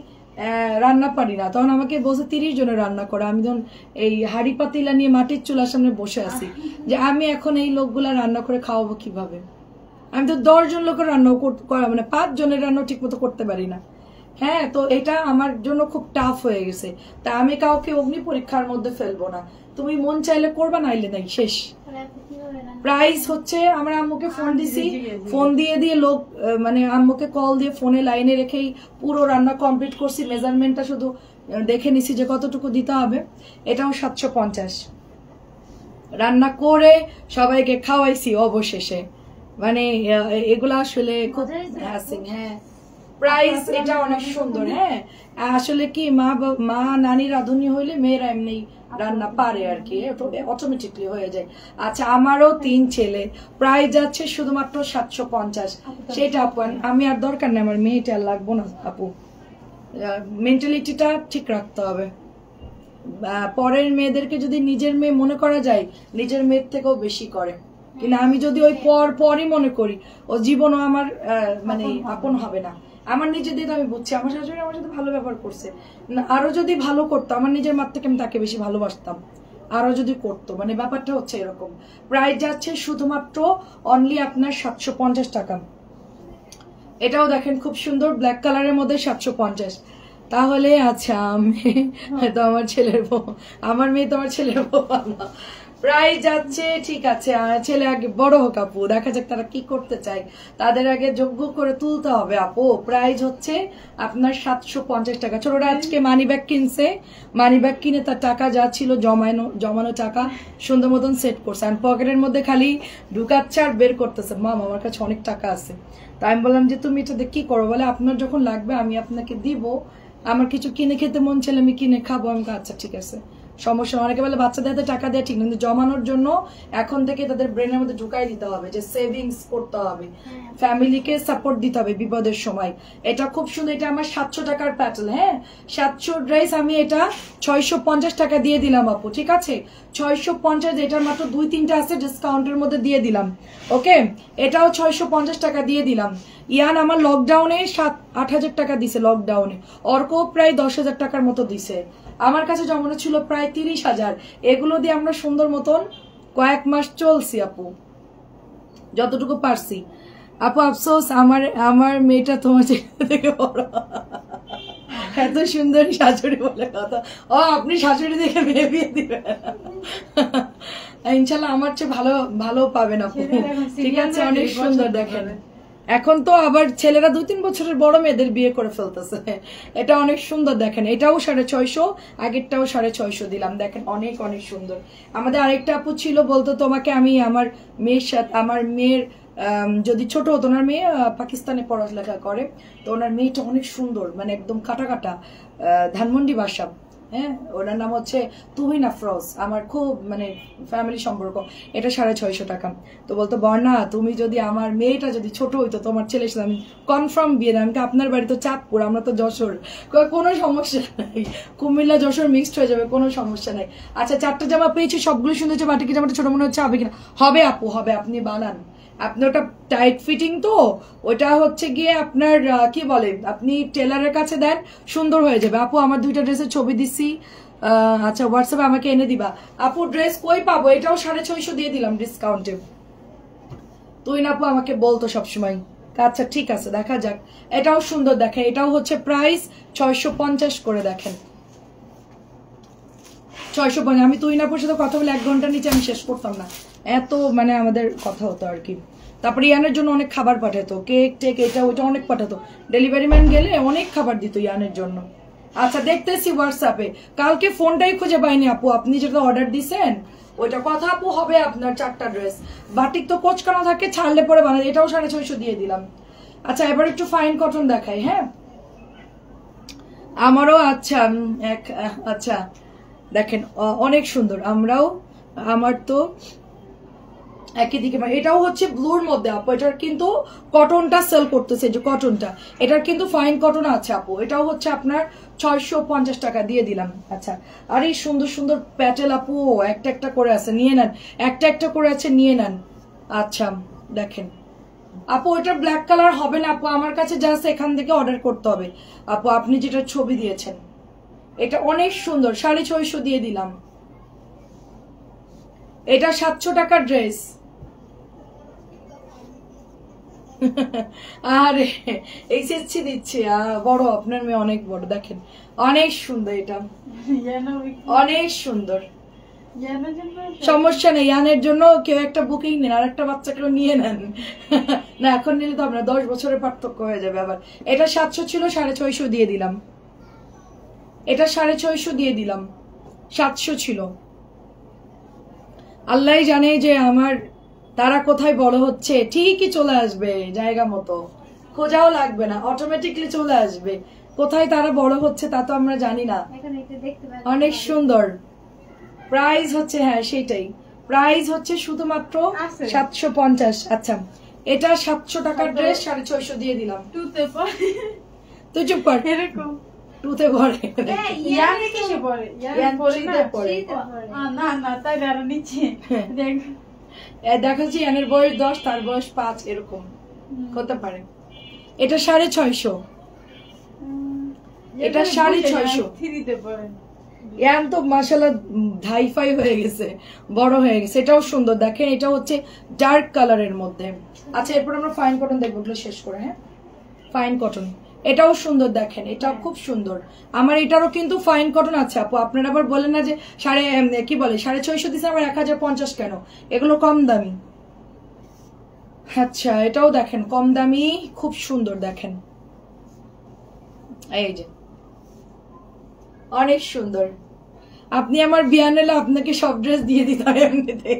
রান্না পারি না তখন আমাকে বসে 30 জনের রান্না করে। আমি যখন এই হাড়ি পাতিলা নিয়ে মাটির চুলার সামনে বসে আছি যে আমি এখন এই লোকগুলা রান্না করে খাওয়াবো কিভাবে? আমি তো 10 জন লোকের রান্না মানে 5 জনের রান্না ঠিক মতো করতে পারি না। হ্যাঁ, তো এটা আমার জন্য খুব টাফ হয়ে গেছে। তা আমি কাউকে অগ্নি পরীক্ষার মধ্যে ফেলবো না। তুমি মন চাইলে করবা, নাইলে নাই, শেষ। প্রাইস হচ্ছে আমরা আম্মুকে ফোন দিছি, ফোন দিয়ে লোক মানে আম্মুকে কল দিয়ে ফোনে লাইনে রেখেই পুরো রান্না কমপ্লিট করছি। মেজারমেন্টটা শুধু দেখে নিছি যে কতটুকু দিতে হবে। এটাও 750 রান্না করে সবাইকে খাওয়াইছি অবশেষে। মানে এগুলা আসলে খুব হ্যাঁ। প্রাইস এটা অনেক সুন্দর। হ্যাঁ, আসলে কি মা নানি রাঁধুনি হইলে মেয়েরা এমনি রান্না পারে আর কি, অটোমেটিকলি হয়ে যায়। আচ্ছা, আমারও 3 ছেলে। প্রাইস যাচ্ছে শুধুমাত্র 750। সেটা আপু আমি আর দরকার নেই, আমার মেয়েটা আর লাগবো না আপু। মেন্টালিটিটা ঠিক রাখতে হবে। পরের মেয়েদেরকে যদি নিজের মেয়ে মনে করা যায়, নিজের মেয়ের থেকেও বেশি করে। কিন্তু আমি যদি ওই পরই মনে করি, ও জীবনও আমার মানে আপন হবে না। আমার নিজেদের আমি বুঝছি, আমার শাশুড়ি আমার সাথে ভালো ব্যবহার করছে, আরো যদি ভালো করতো আমার নিজের মার থেকে আমি তাকে বেশি ভালোবাসতাম, আরো যদি করতো। মানে ব্যাপারটা হচ্ছে এরকম। প্রাইস যাচ্ছে শুধুমাত্র অনলি আপনার 750 টাকা। এটাও দেখেন খুব সুন্দর ব্ল্যাক কালারের মধ্যে 750। তাহলে আচ্ছা, আমি তো আমার ছেলের বউ, আমার মেয়ে তো আমার ছেলের বউ। প্রাইস যাচ্ছে, ঠিক আছে, ছেলে আগে বড় হোক আপু, দেখা যাক তারা কি করতে চায়, তাদের আগে যোগ্য করে তুলতে হবে আপু। প্রাইস হচ্ছে আপনার 750 টাকা। ছোটটা আজকে মানি ব্যাগ কিনছে, মানি ব্যাগ কিনে তার টাকা যা ছিল জমানো টাকা সুন্দর মতন সেট করছে। আর পকেটের মধ্যে খালি ঢুকাচ্ছে আর বের করতেছে, মাম আমার কাছে অনেক টাকা আছে। তাই আমি বললাম যে তুমি এটাতে কি করো? বলে আপনার যখন লাগবে আমি আপনাকে দিব, আমার কিছু কিনে খেতে মন চাইলে আমি কিনে খাবো। আমি আচ্ছা ঠিক আছে, সমস্যা। অনেকে বলে বাচ্চাদের হাতে টাকা দেওয়া ঠিক, কিন্তু জমানোর জন্য এখন থেকে তাদের ব্রেনের মধ্যে ঢুকাই দিতে হবে যে সেভিংস করতে হবে, ফ্যামিলিকে সাপোর্ট দিতে হবে বিপদের সময়। এটা খুব সুন্দর। এটা আমার 700 টাকার প্যাটেল। হ্যাঁ, 700 ড্রেস আমি এটা 650 টাকা দিয়ে দিলাম আপু, ঠিক আছে? 650, এটার মাত্র 2-3টা আছে, ডিসকাউন্টের মধ্যে দিয়ে দিলাম। ওকে, এটাও 650 টাকা দিয়ে দিলাম। ইয়ান আমার লকডাউনে 7-8 হাজার টাকা দিছে লকডাউনে, অর্ক প্রায় 10,000 টাকার মতো দিছে। আমার কাছে জমানো ছিল প্রায় 30,000। এগুলো দিয়ে আমরা সুন্দর মতন কয়েক মাস চলছি আপু, যতটুকু পারছি। আপু আফসোস আমার মেয়েটা তোমার থেকে বড়। এত সুন্দর শাশুড়ি বলে কথা। ও, আপনি শাশুড়ি দেখে মেয়ে বিয়ে দিবেন? ইনশাল্লাহ আমার চেয়ে ভালো পাবেন আপু, ঠিক আছে? অনেক সুন্দর। দেখেন এখন তো আবার ছেলেরা 2-3 বছরের বড় মেয়েদের বিয়ে করে ফেলতেছে। এটা অনেক সুন্দর। দেখেন এটাও 650, আগেরটাও 650 দিলাম। দেখেন অনেক অনেক সুন্দর। আমাদের আরেকটা আপু ছিল, বলতো তোমাকে আমি আমার মেয়ের সাথে, আমার মেয়ের যদি ছোট হতো, ওনার মেয়ে পাকিস্তানে পড়ালেখা করে, তো ওনার মেয়েটা অনেক সুন্দর, মানে একদম কাটা ধানমন্ডি বাসা। হ্যাঁ, ওনার নাম হচ্ছে তুহিন আফরোজ। আমার খুব মানে ফ্যামিলি সম্পর্ক। এটা 650 টাকা। তো বলতো বর্ণা, তুমি যদি আমার মেয়েটা যদি ছোট হইতো তোমার ছেলের সাথে আমি কনফার্ম বিয়ে দেয়। আমি আপনার বাড়ি তো চাঁদপুর, আমরা তো যশোর, কোনো সমস্যা নাই, কুমিল্লা যশোর মিক্সড হয়ে যাবে, কোনো সমস্যা নাই। আচ্ছা, 4টা জামা পেয়েছি, সবগুলো সুন্দর হচ্ছে। বাটিকি জামাটা ছোট মনে হচ্ছে, হবে কিনা? হবে আপু, হবে, আপনি বানান। আপনি ওটা টাইট ফিটিং, তো ওটা হচ্ছে গিয়ে আপনার কি বলে, আপনি টেলারের কাছে দেন, সুন্দর হয়ে যাবে আপু। আমার 2টা ড্রেসের ছবি দিচ্ছি, আচ্ছা হোয়াটসঅ্যাপে আমাকে এনে দিবা আপু। ড্রেস কই পাবো? এটাও 650 দিয়ে দিলাম ডিসকাউন্টে। তুই না আপু আমাকে বলতো সবসময়। আচ্ছা ঠিক আছে, দেখা যাক। এটাও সুন্দর। দেখেন এটাও হচ্ছে প্রাইস 650 করে। দেখেন 650। আমি তুই না আপুর সাথে কথা বলে 1 ঘন্টার নিচে আমি শেষ করতাম না, এত মানে আমাদের কথা হতো আর কি। তারপরে ইয়ানের জন্য অনেক খাবার পাঠাতো, কেক টেক এটা ওইটা অনেক পাঠাতো। ডেলিভারি ম্যান গেলে অনেক খাবার দিত ইয়ানের জন্য। আচ্ছা দেখতেছি হোয়াটসঅ্যাপে, কালকে ফোনটাই খুঁজে পাইনি আপু, আপনি যেটা অর্ডার দিছেন ওইটা কথা আপু হবে আপনার 4টা ড্রেস। বাটিক তো কোচকানো থাকে, ছাড়লে পরে বানাই। এটাও 650 দিয়ে দিলাম। আচ্ছা এবার একটু ফাইন কটন দেখাই। হ্যাঁ, আমারও আচ্ছা আচ্ছা দেখেন অনেক সুন্দর। আমার তো একই দিকে, এটাও হচ্ছে ব্লুর মধ্যে আপু, এটার কিন্তু কটনটা সেল করতেছে, যে কটনটা এটার কিন্তু ফাইন কটন আছে আপু, এটাও হচ্ছে আপনার 650 টাকা দিয়ে দিলাম। আচ্ছা, আর এই সুন্দর সুন্দর প্যাটেল আপু একটা একটা করে আছে, নিয়ে নেন, একটা একটা করে আছে, নিয়ে নেন। আচ্ছা দেখেন আপু, এটা ব্ল্যাক কালার হবে না আপু, আমার কাছে জাস্ট এখান থেকে অর্ডার করতে হবে আপু, আপনি যেটা ছবি দিয়েছেন। এটা অনেক সুন্দর, 650 দিয়ে দিলাম। এটা 700 টাকার ড্রেস। আরে এইচএসসি দিচ্ছে, বড় আপনার মেয়ে অনেক বড়, দেখেন অনেক সুন্দর, এটা অনেক সুন্দর। সমস্যা নেই, ইয়ানের জন্য কেউ একটা বুকিং নেন, আর একটা বাচ্চাকেও নিয়ে নেন। না এখন নিলে তো আপনার 10 বছরের পার্থক্য হয়ে যাবে আবার। এটা 700 ছিল, 650 দিয়ে দিলাম। এটা 650 দিয়ে দিলাম, 700 ছিল। আল্লাহ জানে যে আমার তারা কোথায় বড় হচ্ছে, ঠিকই চলে আসবে জায়গা মতো, খোঁজাও লাগবে না, অটোমেটিকলি চলে আসবে। কোথায় তারা বড় হচ্ছে তা তো আমরা জানি না। অনেক সুন্দর। প্রাইস হচ্ছে, হ্যাঁ সেটাই, প্রাইস হচ্ছে শুধুমাত্র 750। আচ্ছা, এটা 700 টাকার ড্রেস, 650 দিয়ে দিলাম। তুই চুপ কর, এরকম টুতে ভরে দেখাচ্ছি, ইয়ানের বয়স 10, তার বয়স 5, এরকম হতে পারে। এটা 650, এটা 650। ইয়ান তো মাশাআল্লাহ ধাইফাই হয়ে গেছে, বড় হয়ে গেছে। এটাও সুন্দর, দেখেন এটা হচ্ছে ডার্ক কালারের মধ্যে। আচ্ছা, এরপর আমরা ফাইন কটন দেখবো, এগুলো শেষ করে। হ্যাঁ, ফাইন কটন এটাও সুন্দর, দেখেন এটাও খুব সুন্দর। আমার এটারও কিন্তু ফাইন কটন আছে আপু, আপনারা আবার বলেন না যে 650 দিচ্ছে, আবার 1050 কেন, এগুলো কম দামি। আচ্ছা, এটাও দেখেন কম দামি, খুব সুন্দর, দেখেন এই যে অনেক সুন্দর। আপনি আমার বিয়া নিলে আপনাকে সব ড্রেস দিয়ে দিতে হয়, এমনিতে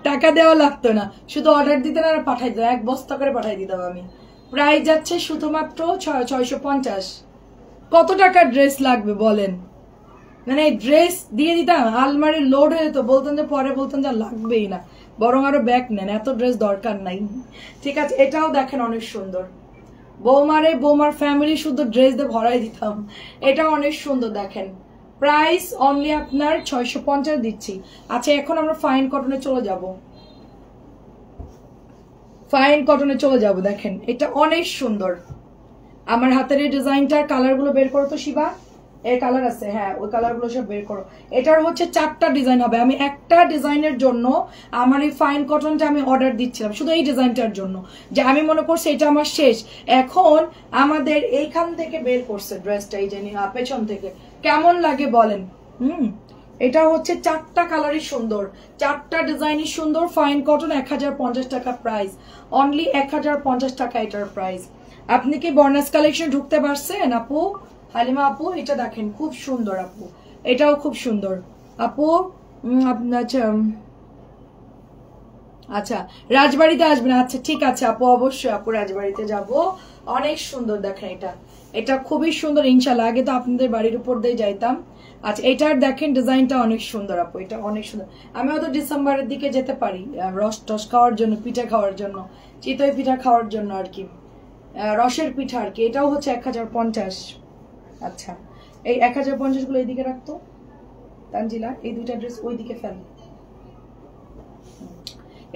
টাকা দেওয়া লাগতো না, শুধু অর্ডার দিতেন আর পাঠাই দিতাম, 1 বস্তা করে পাঠাই দিতাম আমি। প্রাইস যাচ্ছে শুধুমাত্র 650। কত টাকার ড্রেস লাগবে বলেন, মানে ড্রেস দিয়ে দিতাম, আলমারি লোড হয়ে যেত, বলতেন যে পরে বলতেন যে লাগবেই না, বরং আরো ব্যাগ নেন, এত ড্রেস দরকার নাই। ঠিক আছে, এটাও দেখেন অনেক সুন্দর, বৌমার ফ্যামিলি শুধু ড্রেস দিয়ে ভরাই দিতাম। এটা অনেক সুন্দর, দেখেন প্রাইস অনলি আপনার 650 দিচ্ছি। আচ্ছা, এখন আমরা ফাইন কটনে চলে যাব, ফাইন কটনে চলে যাব। দেখেন এটা অনেক সুন্দর, আমার হাতের এই ডিজাইনটার কালারগুলো বের করো তো শিবা, এর কালার আছে, হ্যাঁ ওই কালারগুলো সব বের করো। এটার হচ্ছে 4টা ডিজাইন হবে, আমি একটা ডিজাইনের জন্য আমার এই ফাইন কটনটা আমি অর্ডার দিচ্ছিলাম শুধু এই ডিজাইনটার জন্য, যে আমি মনে করছি এটা আমার শেষ। এখন আমাদের এইখান থেকে বের করছে ড্রেসটা, এই যে পেছন থেকে, কেমন লাগে বলেন। এটা হচ্ছে 4টা কালারই সুন্দর, 4টা ডিজাইনই সুন্দর। ফাইন কটন 1050 টাকা প্রাইস, অনলি 1050 টাকা এটার প্রাইস। আপনি কি বর্নাস কালেকশন ঢুকতে পারছেন আপু? হালিমা আপু এটা দেখেন খুব সুন্দর আপু, এটাও খুব সুন্দর আপু। আচ্ছা, রাজবাড়িতে আসবেন? আচ্ছা ঠিক আছে আপু, অবশ্যই আপু, রাজবাড়িতে যাব। অনেক সুন্দর, দেখেন এটা খুবই সুন্দর ইনশাল্লাহ। আগে তো আপনাদের বাড়ির উপর দিয়ে যাইতাম। আচ্ছা, এটার দেখেন ডিজাইনটা অনেক সুন্দর আপু, এটা অনেক সুন্দর। আমি হয়তো ডিসেম্বরের দিকে যেতে পারি রস টস খাওয়ার জন্য, পিঠা খাওয়ার জন্য, চিতই পিঠা খাওয়ার জন্য আর কি, রসের পিঠা আর কি। এটাও হচ্ছে 1050। আচ্ছা, এই 1050 গুলো এইদিকে রাখতো তানজিলা, এই দুইটা ড্রেস ওইদিকে ফেল।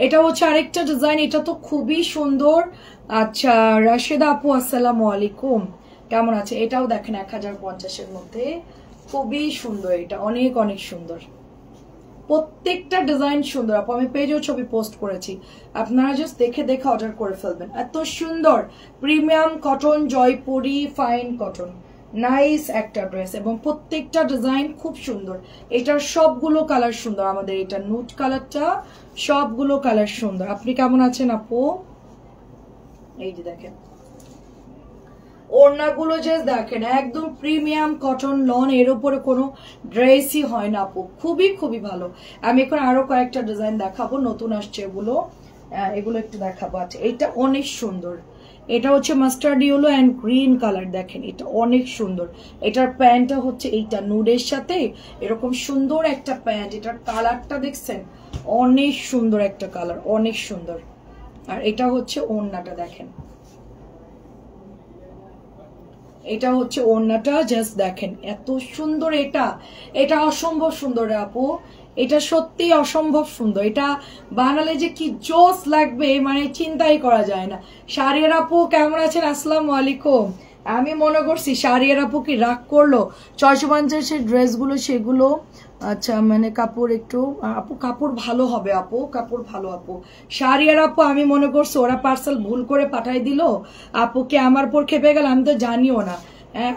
এটা হচ্ছে আরেকটা ডিজাইন, এটা তো খুবই সুন্দর। আচ্ছা, রাশেদা আপু আসসালামু আলাইকুম, কেমন আছে? এটাও দেখেন 1050 এর মধ্যে, খুবই সুন্দর, এটা অনেক অনেক সুন্দর, প্রত্যেকটা ডিজাইন সুন্দর আপু। আমি পেজেও ছবি পোস্ট করেছি, আপনারা জাস্ট দেখে দেখে অর্ডার করে ফেলবেন। এত সুন্দর premium cotton, Jaipuri fine cotton, nice একটা ড্রেস, এবং প্রত্যেকটা ডিজাইন খুব সুন্দর। এটার সবগুলো কালার সুন্দর, আমাদের এটা নুট কালারটা, সবগুলো কালার সুন্দর। আপনি কেমন আছেন আপু? এই যে দেখেন ওড়নাগুলো জাস্ট দেখেন, একদম প্রিমিয়াম কটন লন, এর উপরে কোনো ড্রেসই হয় না আপু, খুবই খুবই ভালো। আমি এখন আরো কয়েকটা ডিজাইন দেখাবো, নতুন আসছে এগুলো একটু দেখাবো। আচ্ছা, এটা অনেক সুন্দর, এটা হচ্ছে mustard yellow and green colour, দেখেন এটা অনেক সুন্দর। এটার প্যান্টটা হচ্ছে এইটা নুডের সাথে এরকম সুন্দর একটা প্যান্ট, এটার কালারটা দেখছেন অনেক সুন্দর একটা কালার, অনেক সুন্দর। আর এটা হচ্ছে ওড়নাটা, দেখেন এটা হচ্ছে ওড়নাটা, জাস্ট দেখেন এত সুন্দর। এটা এটা অসম্ভব সুন্দর আপু, এটা সত্যি অসম্ভব সুন্দর। এটা বানালে যে কি জোস লাগবে মানে চিন্তাই করা যায় না। শাড়িয়ার আপু কেমন আছেন? আসসালামু আলাইকুম। আমি মনে করছি শাড়িয়ার আপু কি রাগ করলো 650 ড্রেসগুলো সেগুলো। আচ্ছা মানে কাপড় একটু আপু কাপড় ভালো হবে আপু, কাপড় ভালো আপু। শাড়িয়ার আপু আমি মনে করছি ওরা পার্সেল ভুল করে পাঠাই দিল, আপুকে আমার পর খেপে গেল, আমি তো জানিও না।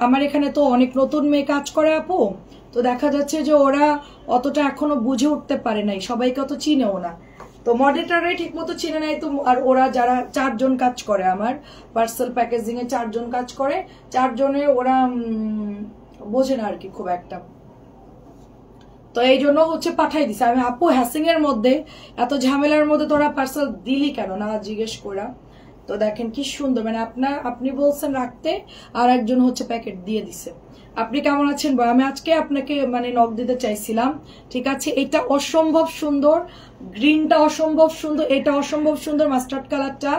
আমার এখানে তো অনেক নতুন মেয়ে কাজ করে আপু, তো দেখা যাচ্ছে যে ওরা অতটা এখনো বুঝে উঠতে পারে নাই, সবাইকে অত চিনেও না, তো মডেটারাই ঠিক মতো চিনে নাই তো। আর ওরা যারা 4 জন কাজ করে আমার পার্সেল প্যাকেজিং এ 4 জন কাজ করে, 4 জনের ওরা বোঝে না আর কি খুব একটা, তো এই জন্য হচ্ছে পাঠাই দিছে। আমি আপু হ্যাসিং এর মধ্যে এত ঝামেলার মধ্যে তোরা পার্সেল দিলি কেন না জিজ্ঞেস করা। তো দেখেন কি সুন্দর, মানে আপনি বলছেন রাখতে আর একজন হচ্ছে প্যাকেট দিয়ে দিছে। আপনি কেমন আছেন? আমি আজকে আপনাকে মানে নক দিতে চাইছিলাম, ঠিক আছে। এটা অসম্ভব সুন্দর, গ্রিনটা অসম্ভব সুন্দর, এটা অসম্ভব সুন্দর মাস্টার্ড কালারটা,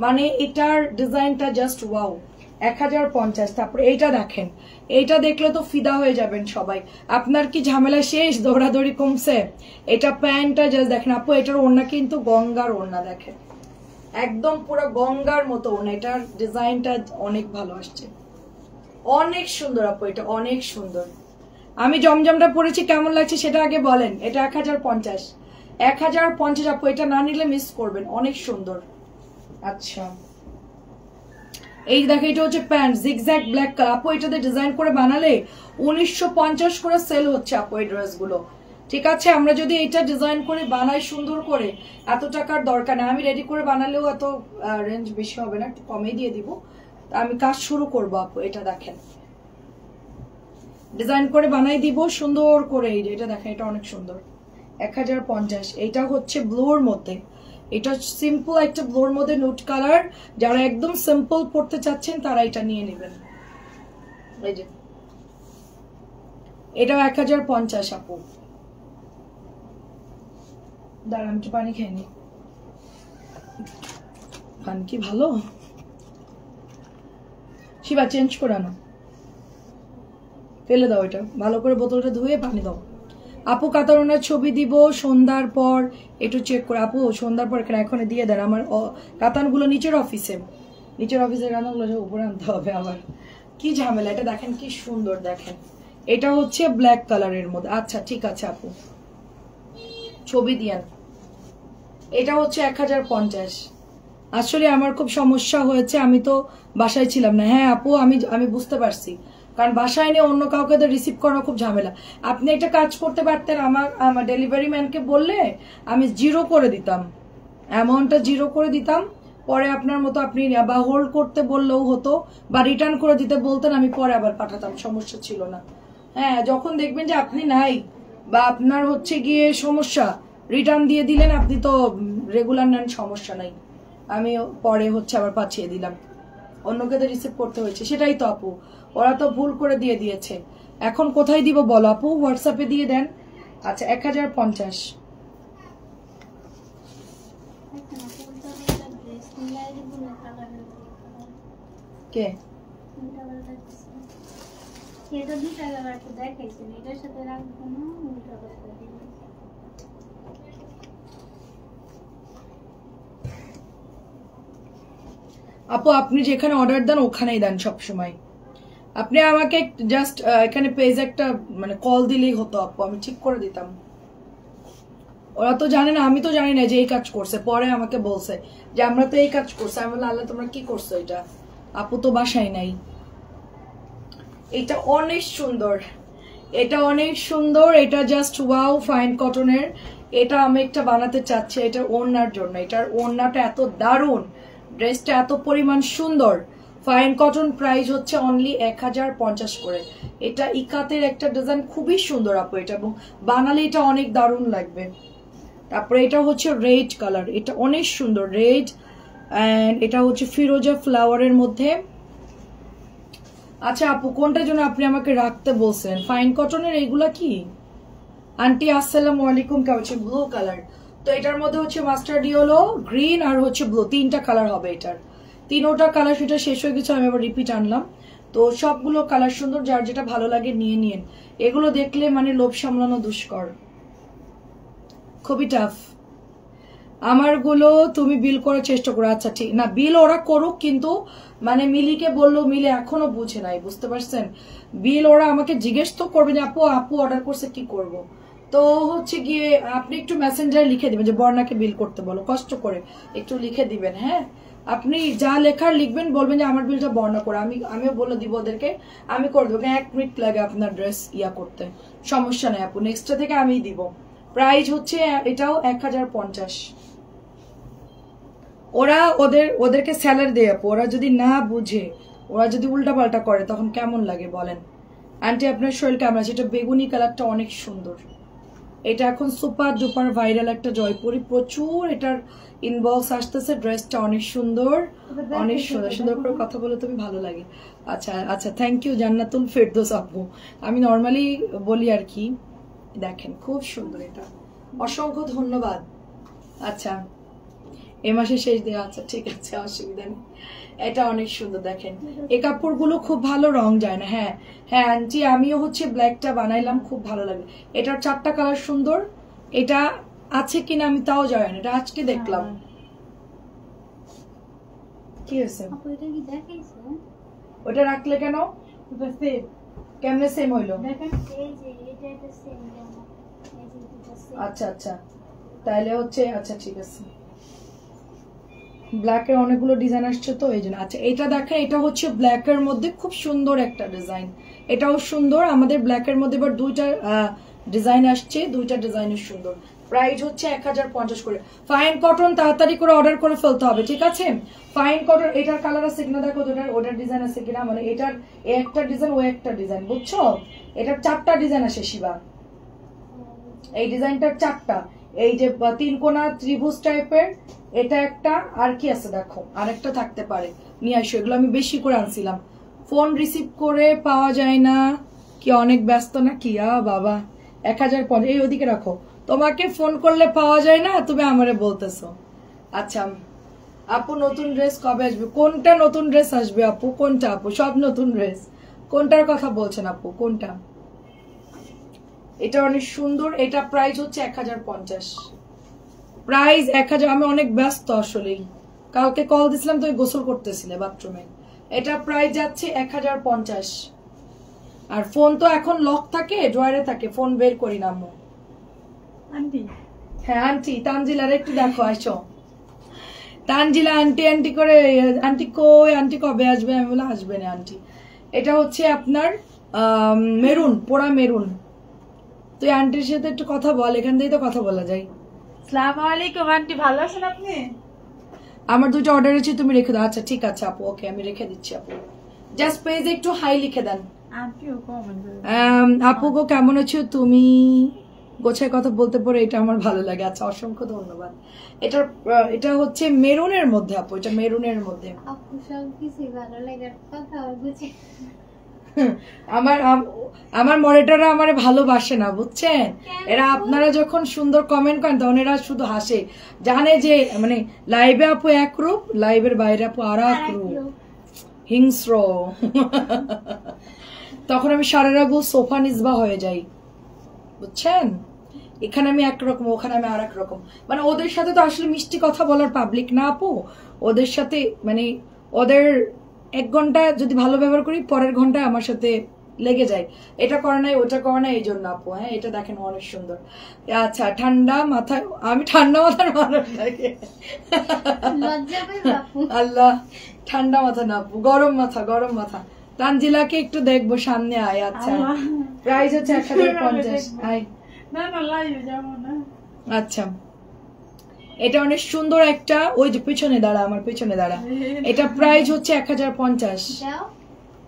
মানে এটার ডিজাইনটা জাস্ট ওয়াও। 1050। তারপরে এইটা দেখেন, এইটা দেখলে তো ফিদা হয়ে যাবেন সবাই। আপনার কি ঝামেলা শেষ, দৌড়াদৌড়ি কমছে? এটা প্যান্টটা জাস্ট দেখেন আপু, এটার ওড়না কিন্তু গঙ্গার ওড়না, দেখেন একদম পুরো গঙ্গার মতো ওড়না। এটার ডিজাইনটা অনেক ভালো আসছে, অনেক সুন্দর আপু, এটা অনেক সুন্দর। আমি জমজমটা পরেছি, কেমন লাগছে সেটা আগে বলেন। এটা 1050, 1050 আপু, এটা না নিলে মিস করবেন, অনেক সুন্দর। আচ্ছা এই দেখো, এটা হচ্ছে প্যান্ট জিগজ্যাগ ব্ল্যাক কালার আপু, এটাতে ডিজাইন করে বানালে 1950 করে সেল হচ্ছে আপু এই ড্রেসগুলো, ঠিক আছে। আমরা যদি এটা ডিজাইন করে বানাই সুন্দর করে, এত টাকার দরকার নেই। আমি রেডি করে বানালেও এত রেঞ্জ বেশি হবে না, একটু কমে দিয়ে দিব। আমি কাজ শুরু করবো আপু, এটা দেখেন ডিজাইন করে বানাই দিব সুন্দর করে। এই যে এটা দেখেন, এটা অনেক সুন্দর, 1050। এটা হচ্ছে ব্লুর মধ্যে, এটা সিম্পল একটা ব্লুর মধ্যে নুট কালার। যারা একদম সিম্পল পড়তে চাচ্ছেন তারা এটা নিয়ে নেবেন। এই যে এটাও 1050 আপু। দাঁড়া আমি একটু পানি খেয়ে নি, পানি কি ভালো শিবা, চেঞ্জ করে আনো, ফেলে দাও, এটা ভালো করে বোতলটা ধুয়ে পানি দাও। আপু কাতারুনের ছবি দিব সন্ধ্যার পর, একটু চেক করে আপু সন্ধ্যার পর এখানে এখন দিয়ে দেন। আমার কাতানগুলো নিচের অফিসের কাতানগুলো উপরে আনতে হবে আবার, কি ঝামেলা। এটা দেখেন কি সুন্দর, দেখেন এটা হচ্ছে ব্ল্যাক কালারের মধ্যে। আচ্ছা ঠিক আছে আপু, ছবি দিয়ান। এটা হচ্ছে 1050। আসলে আমার খুব সমস্যা হয়েছে, আমি তো বাসায় ছিলাম না। হ্যাঁ আপু আমি বুঝতে পারছি, কারণ বাসায় নিয়ে অন্য কাউকে তো রিসিভ করা খুব ঝামেলা। আপনি একটা কাজ করতে পারতেন, আমার ডেলিভারি ম্যানকে বললে আমি 0 করে দিতাম, অ্যামাউন্টটা 0 করে দিতাম, পরে আপনার মতো আপনি বা হোল্ড করতে বললেও হতো, বা রিটার্ন করে দিতে বলতেন, আমি পরে আবার পাঠাতাম, সমস্যা ছিল না। হ্যাঁ যখন দেখবেন যে আপনি নাই বা আপনার হচ্ছে গিয়ে সমস্যা, রিটার্ন দিয়ে দিলেন, আপনি তো রেগুলার নেন, সমস্যা নাই, আমি পরে হচ্ছে আবার পাঠিয়ে দিলাম। অন্যকে তো রিসিভ করতে হয়েছে, সেটাই তো আপু, ওরা তো ভুল করে দিয়ে দিয়েছে। এখন কোথায় দিব বলো আপু? হোয়াটসঅ্যাপে দিয়ে দেন। আচ্ছা 1050। কে আপু? আপনি যেখানে অর্ডার দেন ওখানেই দেন সবসময়। আপনি আমাকে জাস্ট এখানে পেজ একটা মানে কল দিলেই হতো আপু, আমি ঠিক করে দিতাম। ওরা তো জানে না, আমি তো জানি না যে এই কাজ করছে, পরে আমাকে বলছে যে আমরা তো এই কাজ করছি। আমি বললাম আল্লাহ তোমরা কি করছো এটা? আপু তো বাসায় নাই। এটা অনেক সুন্দর, এটা অনেক সুন্দর, এটা জাস্ট ওয়াও ফাইন কটনের। এটা আমি একটা বানাতে চাচ্ছি, এটা ওড়নার জন্য। এটার ওড়নাটা এত দারুণ, ড্রেসটা এত পরিমাণ সুন্দর। ফাইন কটন, প্রাইস হচ্ছে অনলি 1050 করে। এটা ইকাতের একটা ডিজাইন, খুবই সুন্দর আপু এটা, এবং বানালে এটা অনেক দারুণ লাগবে। তারপরে এটা হচ্ছে রেড কালার, এটা অনেক সুন্দর রেড, এন্ড এটা হচ্ছে ফিরোজা ফ্লাওয়ারের মধ্যে। আচ্ছা আপু কোনটার জন্য আপনি আমাকে রাখতে বলছেন? ফাইন কটনের এইগুলা কি আন্টি? আসসালামু আলাইকুম। কেমন হচ্ছে? Blue colour. তো এটার মধ্যে হচ্ছে মাস্টার্ড ইয়েলো, গ্রিন আর হচ্ছে ব্লু, 3টা কালার হবে এটার। 3টা কালার সেটা শেষ হয়ে গেছে, আমি আবার রিপিট আনলাম। তো সবগুলো কালার সুন্দর, যার যেটা ভালো লাগে নিয়ে নিন। এগুলো দেখলে মানে লোভ সামলানো দুষ্কর, খুবই টাফ। আমারগুলো তুমি বিল করার চেষ্টা করো। আচ্ছা ঠিক না, বিল ওরা করুক, কিন্তু মানে মিলিকে বললো, মিলি এখনো বুঝে নাই, বুঝতে পারছেন? বিল ওরা আমাকে জিজ্ঞেস তো করবে যে আপু আপু অর্ডার করছে কি করব। তো হচ্ছে গিয়ে আপনি একটু মেসেঞ্জারে লিখে দিবেন যে বর্ণাকে বিল করতে বলো, কষ্ট করে একটু লিখে দিবেন। হ্যাঁ, আপনি যা লেখার লিখবেন, বলবেন যে আমার বিলটা বর্ণনা করে, আমিও বলে দিব ওদেরকে, আমি করে দেবো। 1 মিনিট লাগে আপনার ড্রেস ইয়া করতে, সমস্যা নেই আপু, নেক্সটটা থেকে আমি দিব। প্রাইস হচ্ছে এটাও 1050। ওরা ওদেরকে স্যালারি দেয় আপু, ওরা যদি না বুঝে, ওরা যদি উল্টাপাল্টা করে তখন কেমন লাগে বলেন? আন্টি আপনার শরীর কেমন আছে? এটা বেগুনি কালারটা অনেক সুন্দর, এটা এখন সুপার ডুপার ভাইরাল একটা জয়পুরি, প্রচুর এটার ইনবক্স আসতেছে। ড্রেসটা অনেক সুন্দর, অনেক সুন্দর, সুন্দর করে কথা বলে তুমি ভালো লাগে। আচ্ছা আচ্ছা, থ্যাংক ইউ জান্নাতুল ফেরদৌস আপু। আমি নর্মালি বলি আর কি। দেখেন খুব সুন্দর, এটা অসংখ্য ধন্যবাদ। আচ্ছা এ মাসে শেষ দিয়ে, আচ্ছা ঠিক আছে, অসুবিধা নেই। এটা অনেক সুন্দর, দেখেন এই কাপড়গুলো খুব ভালো, রং যায় না। হ্যাঁ হ্যাঁ আন্টি, আমিও হচ্ছে ব্ল্যাকটা বানাইলাম, খুব ভালো লাগে। এটার 4টা কালার সুন্দর, এটা আছে কিনা আমি তাও জানি না, এটা আজকে দেখলাম। কি হয়েছে ওটা রাখলে কেন? কেমনে সেম হইলো? আচ্ছা আচ্ছা, তাহলে হচ্ছে আচ্ছা ঠিক আছে, ব্ল্যাকের অনেকগুলো ডিজাইন আসছে তো এই জন্য। আচ্ছা এটা দেখেন, এটা হচ্ছে ব্ল্যাকের মধ্যে খুব সুন্দর একটা ডিজাইন, এটাও সুন্দর। আমাদের ব্ল্যাকের মধ্যে এবার 2টা ডিজাইন আসছে, 2টা ডিজাইনের সুন্দর। প্রাইস হচ্ছে 1050 করে। ফাইন কটন তাড়াতাড়ি করে অর্ডার করে ফেলতে হবে, ঠিক আছে? ফাইন কটন, এটার কালার আছে কিনা দেখো, ওটার ডিজাইন আছে কিনা, মানে এটার একটা ডিজাইন, ও একটা ডিজাইন, বুঝছো? এটার 4টা ডিজাইন আসে শিবা, এই ডিজাইনটার 4টা। এই যে 3 কোণা ত্রিভুজ টাইপের, এটা একটা, আর কি আছে দেখো, আরেকটা থাকতে পারে, নিয়ে আসো। এগুলো আমি বেশি করে আনছিলাম। ফোন রিসিভ করে পাওয়া যায় না কি, অনেক ব্যস্ত না কি? বাবা 1050, এই ওদিকে রাখো। তোমাকে ফোন করলে পাওয়া যায় না, তুমি আমারে বলতেছো। আচ্ছা আপু নতুন ড্রেস কবে আসবে? কোনটা নতুন ড্রেস আসবে আপু? কোনটা আপু? সব নতুন ড্রেস, কোনটার কথা বলছেন আপু? কোনটা? এটা অনেক সুন্দর, এটা প্রাইস হচ্ছে 1050। প্রাইস 1000। আমি অনেক ব্যস্ত আসলেই, কালকে কল দিছিলাম তো গোসল করতেছিলে বাথরুমে। এটা প্রাইস যাচ্ছে 1050। আর ফোন তো এখন লক থাকে, ড্রয়ারে থাকে, ফোন বের করি না আম্মু। আন্টি, হ্যাঁ আন্টি, তানজিলার একটু দেখো, আসো। তানজিলা আন্টি আন্টি করে, আন্টি কই, আন্টি কবে আসবে? আমি বলে আসবে না আন্টি। এটা হচ্ছে আপনার মেরুন, পোড়া মেরুন। তুই আন্টির সাথে একটু কথা বল, এখান থেকেই তো কথা বলা যায়। আসসালামু আলাইকুম আন্টি, ভালো আছেন আপনি? আমার 2টা অর্ডার আছে, তুমি রেখে দাও। আচ্ছা ঠিক আছে আপু, ওকে আমি রেখে দিচ্ছি আপু। জাস্ট পেজে একটু হাই লিখে দেন। আপু গো কেমন আছো তুমি? গোছায় কথা বলতে পারো, এটা আমার ভালো লাগে। আচ্ছা অসংখ্য ধন্যবাদ। এটা হচ্ছে মেরুনের মধ্যে আপু, এটা মেরুনের মধ্যে। আপু সব কিছু ভালো লাগে, কথা বুঝে। আমার মনিটররা আমারে ভালোবাসে না, বুঝছেন? এরা আপনারা যখন সুন্দর কমেন্ট করেন তখন এরা শুধু হাসে, জানে যে মানে লাইভে আপু এক রূপ, লাইভের বাইরে আপু আর এক রূপ, হিংস্র। তখন আমি সারেরাগু সোফা নিসবা হয়ে যাই, বুঝছেন? এখানে আমি একরকম, ওখানে আমি আর এক রকম। মানে ওদের সাথে তো আসলে মিষ্টি কথা বলার পাবলিক না আপু, ওদের সাথে মানে ওদের 1 ঘন্টা যদি ভালো ব্যবহার করি, পরের ঘন্টায় আমার সাথে লেগে যায়, এটা করে নাই ওটা করে নাই, এই জন্য আপু। হ্যাঁ এটা দেখেন অনেক সুন্দর। আচ্ছা ঠান্ডা মাথায়, আমি ঠান্ডা মাথার মানুষ লাগে, আল্লাহ ঠান্ডা মাথা না আপু, গরম মাথা, গরম মাথা। তানজিলাকে একটু দেখবো, সামনে আয়। আচ্ছা প্রাইস হচ্ছে 1050। আয় না না, লাইভে যাবো না। আচ্ছা এটা অনেক সুন্দর একটা, ওই যে পিছনে দাঁড়া, আমার পিছনে দাঁড়া। এটা প্রাইস হচ্ছে 1050।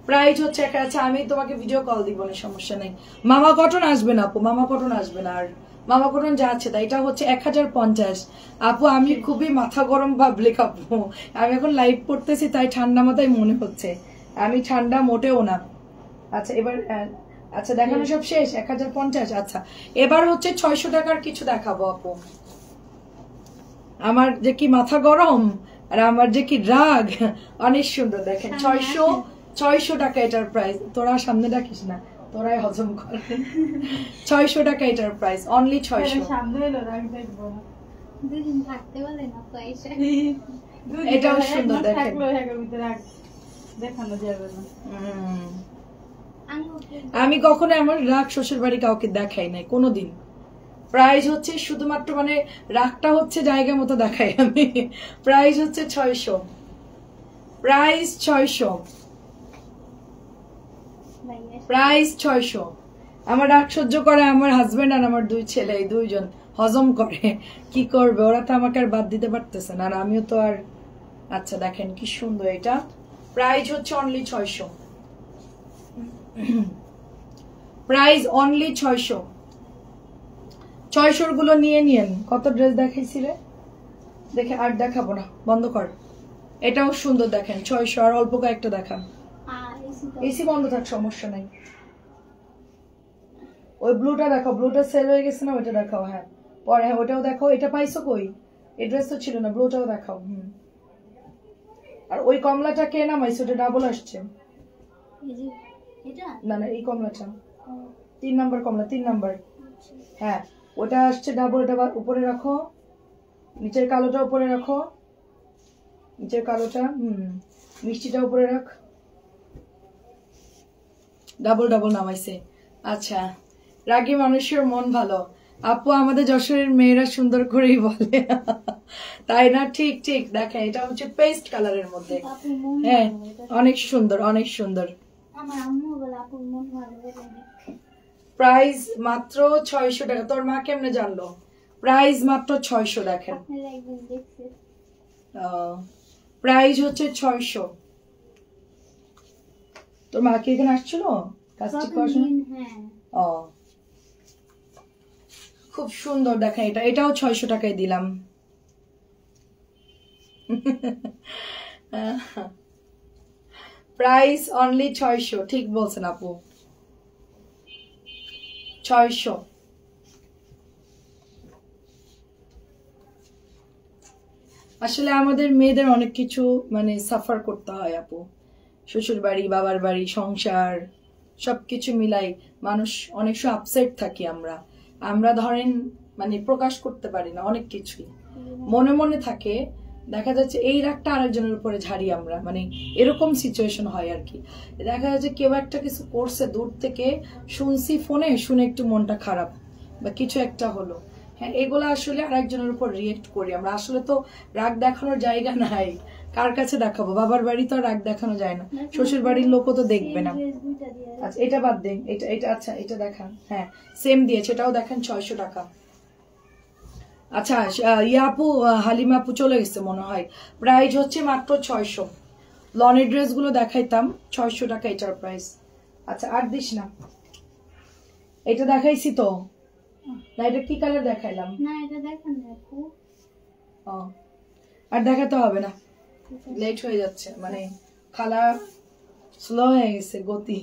প্রাইস হচ্ছে 1000। আচ্ছা আমি তোমাকে ভিডিও কল দিব না, সমস্যা নেই। মামা কটন আসবে না আপু, মামা কটন আসবে না। আর মামা কোরআন যা আছে তাই। এটা হচ্ছে 1050। আপু আমি খুবই মাথা গরম পাবলিক আপু, আমি এখন লাইভ করতেছি তাই ঠান্ডা মাথায় মনে হচ্ছে, আমি ঠান্ডা মোটেও না। আচ্ছা এবার আচ্ছা দেখানো সব শেষ 1050। আচ্ছা এবার হচ্ছে 600 টাকার কিছু দেখাবো আপু। আমার যে কি মাথা গরম আর আমার যে কি রাগ, অনেক সুন্দর দেখেন। 600 টাকা এটার প্রাইস। তোরা সামনে ডাকিস না, তোরাই হজম কর। 600 টাকা এটার প্রাইস, অনলি 600। সামনে এলো রাগ দেখবো না। দুদিন থাকতে বলে না পয়সা। এটাও সুন্দর দেখেন। থাকলো এর ভিতরে রাগ দেখানো যাবে না। আমি কখনো আমার রাগ শ্বশুর বাড়ি কাউকে দেখাই নাই কোনোদিন। প্রাইস হচ্ছে শুধুমাত্র মানে রাগটা হচ্ছে জায়গা মতো দেখাই আমি। প্রাইস হচ্ছে 600, প্রাইস 600, প্রাইস 600। আমার রাগ সহ্য করে আমার হাজবেন্ড আর আমার 2 ছেলে, এই 2জন হজম করে। কি করবে, ওরা তো আমাকে আর বাদ দিতে পারতেছে না, আর আমিও তো আর। আচ্ছা দেখেন কি সুন্দর এটা, প্রাইস হচ্ছে অনলি 600, প্রাইস অনলি 600। 600 গুলো নিয়ে নিয়েন। কত ড্রেস দেখাইছিলে, দেখে আর দেখাবো না, বন্ধ কর। এটাও সুন্দর দেখেন 600, আর অল্প কয়েকটা দেখান। এসি বন্ধ থাক, সমস্যা নাই। ওই ব্লুটা দেখো, ব্লুটা সেল হয়ে গেছে না, ওইটা দেখাও। হ্যাঁ পরে, হ্যাঁ ওটাও দেখাও। এটা পাইছো কই, এই ড্রেস তো ছিল না, ব্লুটাও দেখাও। আর ওই কমলাটা কে নামাইছে, ওটা ডাবল আসছে। না না এই কমলাটা 3 নাম্বার কমলা, 3 নাম্বার। হ্যাঁ ওটা আসছে ডাবল, ওটা উপরে রাখো, নিচের কালোটা উপরে রাখো, নিচের কালোটা মিষ্টিটা উপরে রাখ। ডাবল ডাবল নামাইছে। আচ্ছা রাগী মানুষের মন ভালো। আপু আমাদের যশোরের মেয়েরা সুন্দর করেই বলে, তাই না? ঠিক ঠিক দেখেন, এটা হচ্ছে পেস্ট কালারের মধ্যে। হ্যাঁ অনেক সুন্দর, অনেক সুন্দর। প্রাইস মাত্র 600 টাকা। তোর মা কেমনে জানলো? প্রাইস মাত্র 600। দেখেন প্রাইস হচ্ছে 600। তোর মা কি এখানে আসছিল কাজটি করার? ও খুব সুন্দর দেখেন, এটাও 600 টাকায় দিলাম। Price only 600। ঠিক বলছেন আপু, 600। আসলে আমাদের মেয়েদের অনেক কিছু মানে সাফার করতে হয় আপু, শ্বশুর বাড়ি, বাবার বাড়ি, সংসার সবকিছু মিলাই মানুষ অনেক সময় আপসেট থাকি আমরা ধরেন মানে প্রকাশ করতে পারি না, অনেক কিছুই মনে মনে থাকে। দেখা যাচ্ছে এই রাগটা আরেকজনের উপরে ঝাড়ি আমরা, মানে এরকম সিচুয়েশন হয় আর কি। দেখা যাচ্ছে কেউ একটা কিছু করছে, দূর থেকে শুনছি ফোনে, শুনে একটু মনটা খারাপ বা কিছু একটা হলো, হ্যাঁ এগুলো আসলে আরেকজনের উপর রিয়েক্ট করি আমরা। আসলে তো রাগ দেখানোর জায়গা নাই, কার কাছে দেখাবো? বাবার বাড়ি তো রাগ দেখানো যায় না, শ্বশুর বাড়ির লোকও তো দেখবে না। আচ্ছা এটা বাদ দেন, এটা আচ্ছা এটা দেখান। হ্যাঁ সেম দিয়েছে, এটাও দেখেন 600 টাকা। আচ্ছা ইয়াপু হালিমা আপু চলে গেছে মনে হয়। প্রাইস হচ্ছে মাত্র 600। লনের ড্রেস গুলো দেখাইতাম, 600 টাকা এটার প্রাইস। আচ্ছা আর দিস না, এটা দেখাইছি তো না, এটা কি কালার দেখাইলাম? না এটা দেখেন আপু। ও আর দেখাতে হবে না, লেট হয়ে যাচ্ছে, মানে খালা স্লো হয়ে গেছে গতি,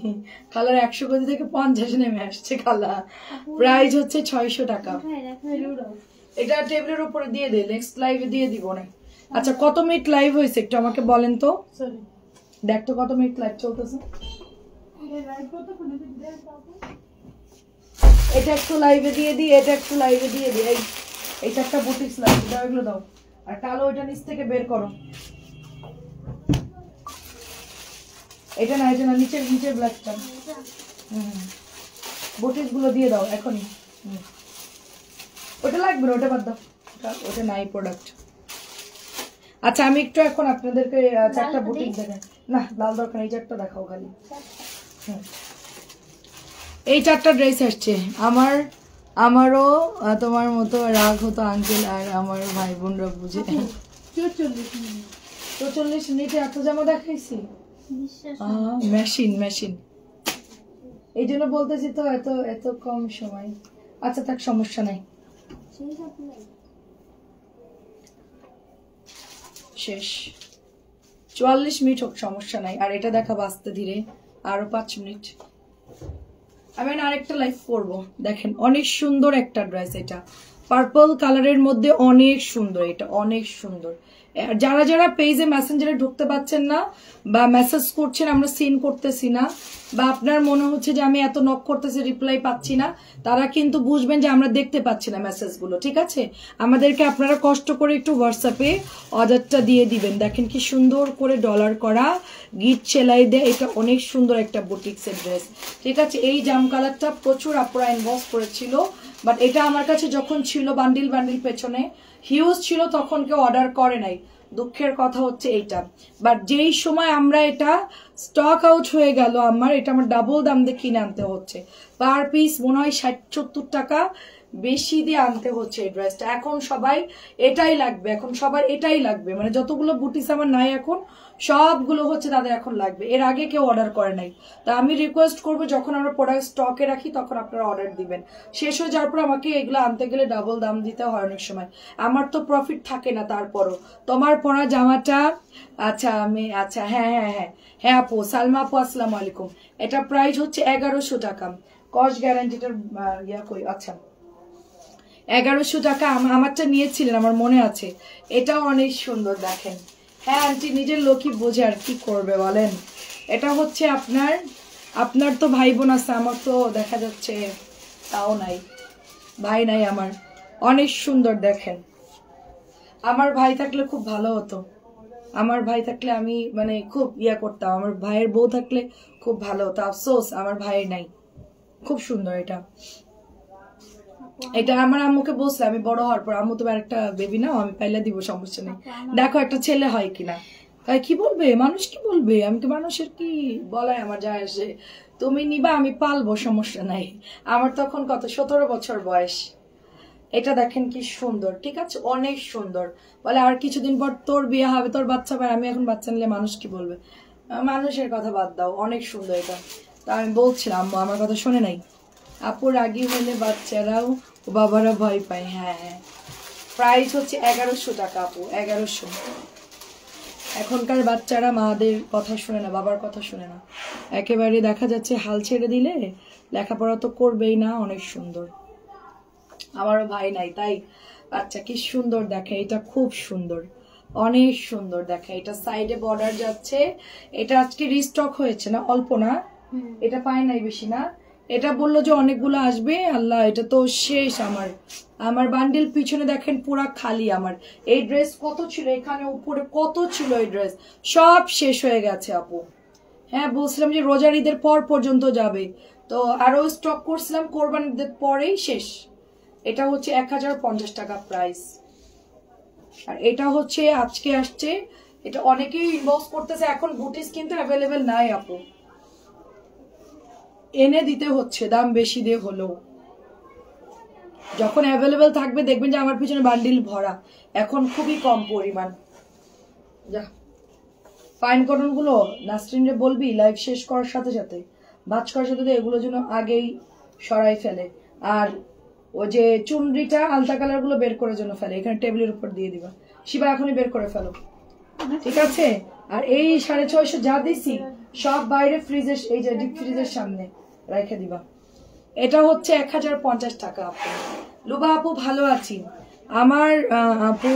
খালার 100 গতি থেকে 50 নেমে আসছে খালা। প্রাইস হচ্ছে 600 টাকা। এটা টেবিলের উপরে দিয়ে দে, নেক্সট লাইভে দিয়ে দিব না। আচ্ছা কত মিনিট লাইভ হয়েছে একটু আমাকে বলেন তো, দেখ তো কত মিনিট লাইভ চলতেছে। এটা একটু লাইভে দিয়ে দিই, এটা একটু লাইভে দিয়ে দিই। এই 4টা বুটিক্স লাইভ দাও, এগুলো দাও। আর কালো ওইটা নিচ থেকে বের করো, এটা না এটা না, নিচের ব্ল্যাকটা। বুটিক্স গুলো দিয়ে দাও এখনই। ওটা লাগবে না, ওটা বাদ দাও, ওটা নাই প্রোডাক্ট। আচ্ছা আমি একটু এখন আপনাদেরকে 4টা বুটিক দেখাই। না লাল দরকার, এই 4টা দেখাও খালি। এই 4টা ড্রেস আসছে। আমারও তোমার মতো রাগ হতো আঙ্কেল আর আমার ভাই বোনরা বুঝে। 44 মিনিটে এত জামা দেখাইছি, মেশিন। এই জন্য বলতেছি তো এত কম সময়। আচ্ছা থাক, সমস্যা নাই, শেষ। 44 মিনিট হোক, সমস্যা নাই। আর এটা দেখাবো আস্তে ধীরে, আরো 5 মিনিট। আমি আরেকটা লাইভ করবো। দেখেন অনেক সুন্দর একটা ড্রেস, এটা পার্পল কালারের মধ্যে অনেক সুন্দর, এটা অনেক সুন্দর। যারা যারা পেজে মেসেঞ্জারে ঢুকতে পারছেন না বা মেসেজ করছেন আমরা সিন করতেছি না, বা আপনার মনে হচ্ছে যে আমি এত নক করতেছি রিপ্লাই পাচ্ছি না, তারা কিন্তু বুঝবেন যে আমরা দেখতে পাচ্ছি না মেসেজগুলো, ঠিক আছে? আমাদেরকে আপনারা কষ্ট করে একটু হোয়াটসঅ্যাপে অর্ডারটা দিয়ে দিবেন। দেখেন কি সুন্দর করে ডলার করা গিট সেলাই দেয়, এটা অনেক সুন্দর একটা বুটিক্সের ড্রেস, ঠিক আছে? এই জাম কালারটা প্রচুর আপনারা ইনবক্স করেছিল, বাট এটা আমার কাছে যখন ছিল বান্ডিল বান্ডিল পেছনে হিউজ ছিল, তখন কেউ অর্ডার করে নাই। দুঃখের কথা হচ্ছে এইটা। বাট যেই সময় আমরা এটা স্টক আউট হয়ে গেল, এটা আমার ডাবল দাম দিয়ে কিনে আনতে হচ্ছে। পার পিস মনে হয় 60-70 টাকা বেশি দিয়ে আনতে হচ্ছে এই ড্রেসটা। এখন সবাই এটাই লাগবে, এখন সবার এটাই লাগবে, মানে যতগুলো বুটিস আমার নাই এখন সবগুলো হচ্ছে তাদের এখন লাগবে। এর আগে কেউ অর্ডার করে নাই। তা আমি রিকোয়েস্ট করবো যখন আমরা প্রোডাক্ট স্টকে রাখি তখন আপনারা অর্ডার দিবেন। শেষ হয়ে যাওয়ার পর আমাকে এগুলো আনতে গেলে ডাবল দাম দিতে হয় অনেক সময়, আমার তো প্রফিট থাকে না। তারপরও তোমার পরা জামাটা, আচ্ছা আচ্ছা হ্যাঁ হ্যাঁ হ্যাঁ হ্যাঁ আপু, সালমা আপু আসসালামু আলাইকুম। এটা প্রাইস হচ্ছে 1100 টাকা, কস্ট গ্যারান্টিটার ইয়া কই, আচ্ছা 1100 টাকা আমারটা নিয়েছিলেন, আমার মনে আছে। এটাও অনেক সুন্দর, দেখেন। হ্যাঁ আন্টি, নিজের লোকই বোঝে, আর কি করবে বলেন। এটা হচ্ছে আপনার তো ভাই বোন আছে, আমার তো দেখা যাচ্ছে তাও নাই, ভাই নাই আমার। অনেক সুন্দর, দেখেন। আমার ভাই থাকলে খুব ভালো হতো, আমার ভাই থাকলে আমি মানে খুব ইয়া করতাম, আমার ভাইয়ের বউ থাকলে খুব ভালো হতো। আফসোস আমার ভাইয়ের নাই। খুব সুন্দর এটা। এটা আমার আম্মুকে বলছে আমি বড় হওয়ার পর, আম্মু তোমার একটা বেবি নাও, আমি পাইলে দিব, সমস্যা নেই, দেখো একটা ছেলে হয় কিনা। কি বলবে মানুষ, কি বলবে, আমি তো মানুষের কি বলায় আমার যায় আসে। তুমি নিবা, আমি পালবো, সমস্যা নাই। আমার তখন কত 17 বছর বয়স। এটা দেখেন কি সুন্দর, ঠিক আছে? অনেক সুন্দর। বলে আর কিছুদিন পর তোর বিয়ে হবে, তোর বাচ্চা হবে। আমি এখন বাচ্চা নিলে মানুষ কি বলবে? মানুষের কথা বাদ দাও, অনেক সুন্দর এটা। তা আমি বলছিলাম আমার কথা শুনে নাই। আপু রাগি হলে বাচ্চারাও বাবারা ভয় পায়। হ্যাঁ হ্যাঁ, প্রাইস হচ্ছে 1100 টাকা আপু, 1100। এখনকার বাচ্চারা মাদের কথা শুনে না, বাবার কথা শুনে না, একেবারে দেখা যাচ্ছে হাল ছেড়ে দিলে লেখাপড়া তো করবেই না। অনেক সুন্দর। আমারও ভাই নাই, তাই বাচ্চা কি সুন্দর দেখে, এটা খুব সুন্দর, অনেক সুন্দর দেখে। এটা সাইডে বর্ডার যাচ্ছে, এটা আজকে রিস্টক হয়েছে না, অল্প না, এটা পায় নাই বেশি না। এটা বললো যে অনেকগুলো আসবে, আল্লাহ এটা তো শেষ। আমার বান্ডিল পিছনে দেখেন পুরা খালি। আমার এই ড্রেস কত ছিল, এখানে উপরে কত ছিল, এই ড্রেস সব শেষ হয়ে গেছে আপু। হ্যাঁ বলছিলাম যে রোজার ঈদের পর পর্যন্ত যাবে, তো আরো স্টক করছিলাম, কোরবান ঈদের পরেই শেষ। এটা হচ্ছে 1050 টাকা প্রাইস। আর এটা হচ্ছে আজকে আসছে, এটা অনেকেই ইনবক্স করতেছে। এখন বুটিস কিন্তু অ্যাভেলেবেল নাই আপু, এনে দিতে হচ্ছে দাম বেশি দিয়ে হলেও। যখন অ্যাভেলেবেল থাকবে দেখবেন যে আমার পিছনে বান্ডিল ভরা। এখন খুবই কম পরিমাণ। যা ফাইন কটন গুলো নাসরিনরে বলবি লাইভ শেষ করার সাথে সাথে, ভাজ করার সাথে এগুলো যেন আগেই সরাই ফেলে। আর ও যে চুনরিটা আলতা কালার গুলো বের করে জন্য ফেলে, এখানে টেবিলের উপর দিয়ে দিবা। শিবা এখনই বের করে ফেলো, ঠিক আছে? আর এই 650 যা দিছি সব বাইরে ফ্রিজের, এই যে ডিপ ফ্রিজের সামনে রেখে দিবা। এটা হচ্ছে 1050 টাকা আপু। লুবা আপু ভালো আছি। আমার আপু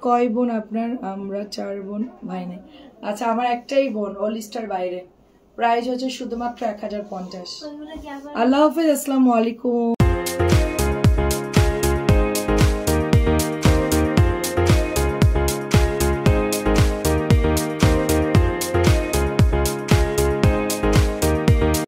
কয় বোন আপনার? আমরা 4 বোন, ভাই নাই। আচ্ছা আমার একটাই বোন, ও লিস্টার বাইরে। প্রাইস হচ্ছে শুধুমাত্র 1050। আল্লাহ হাফেজ, আসসালামু আলাইকুম।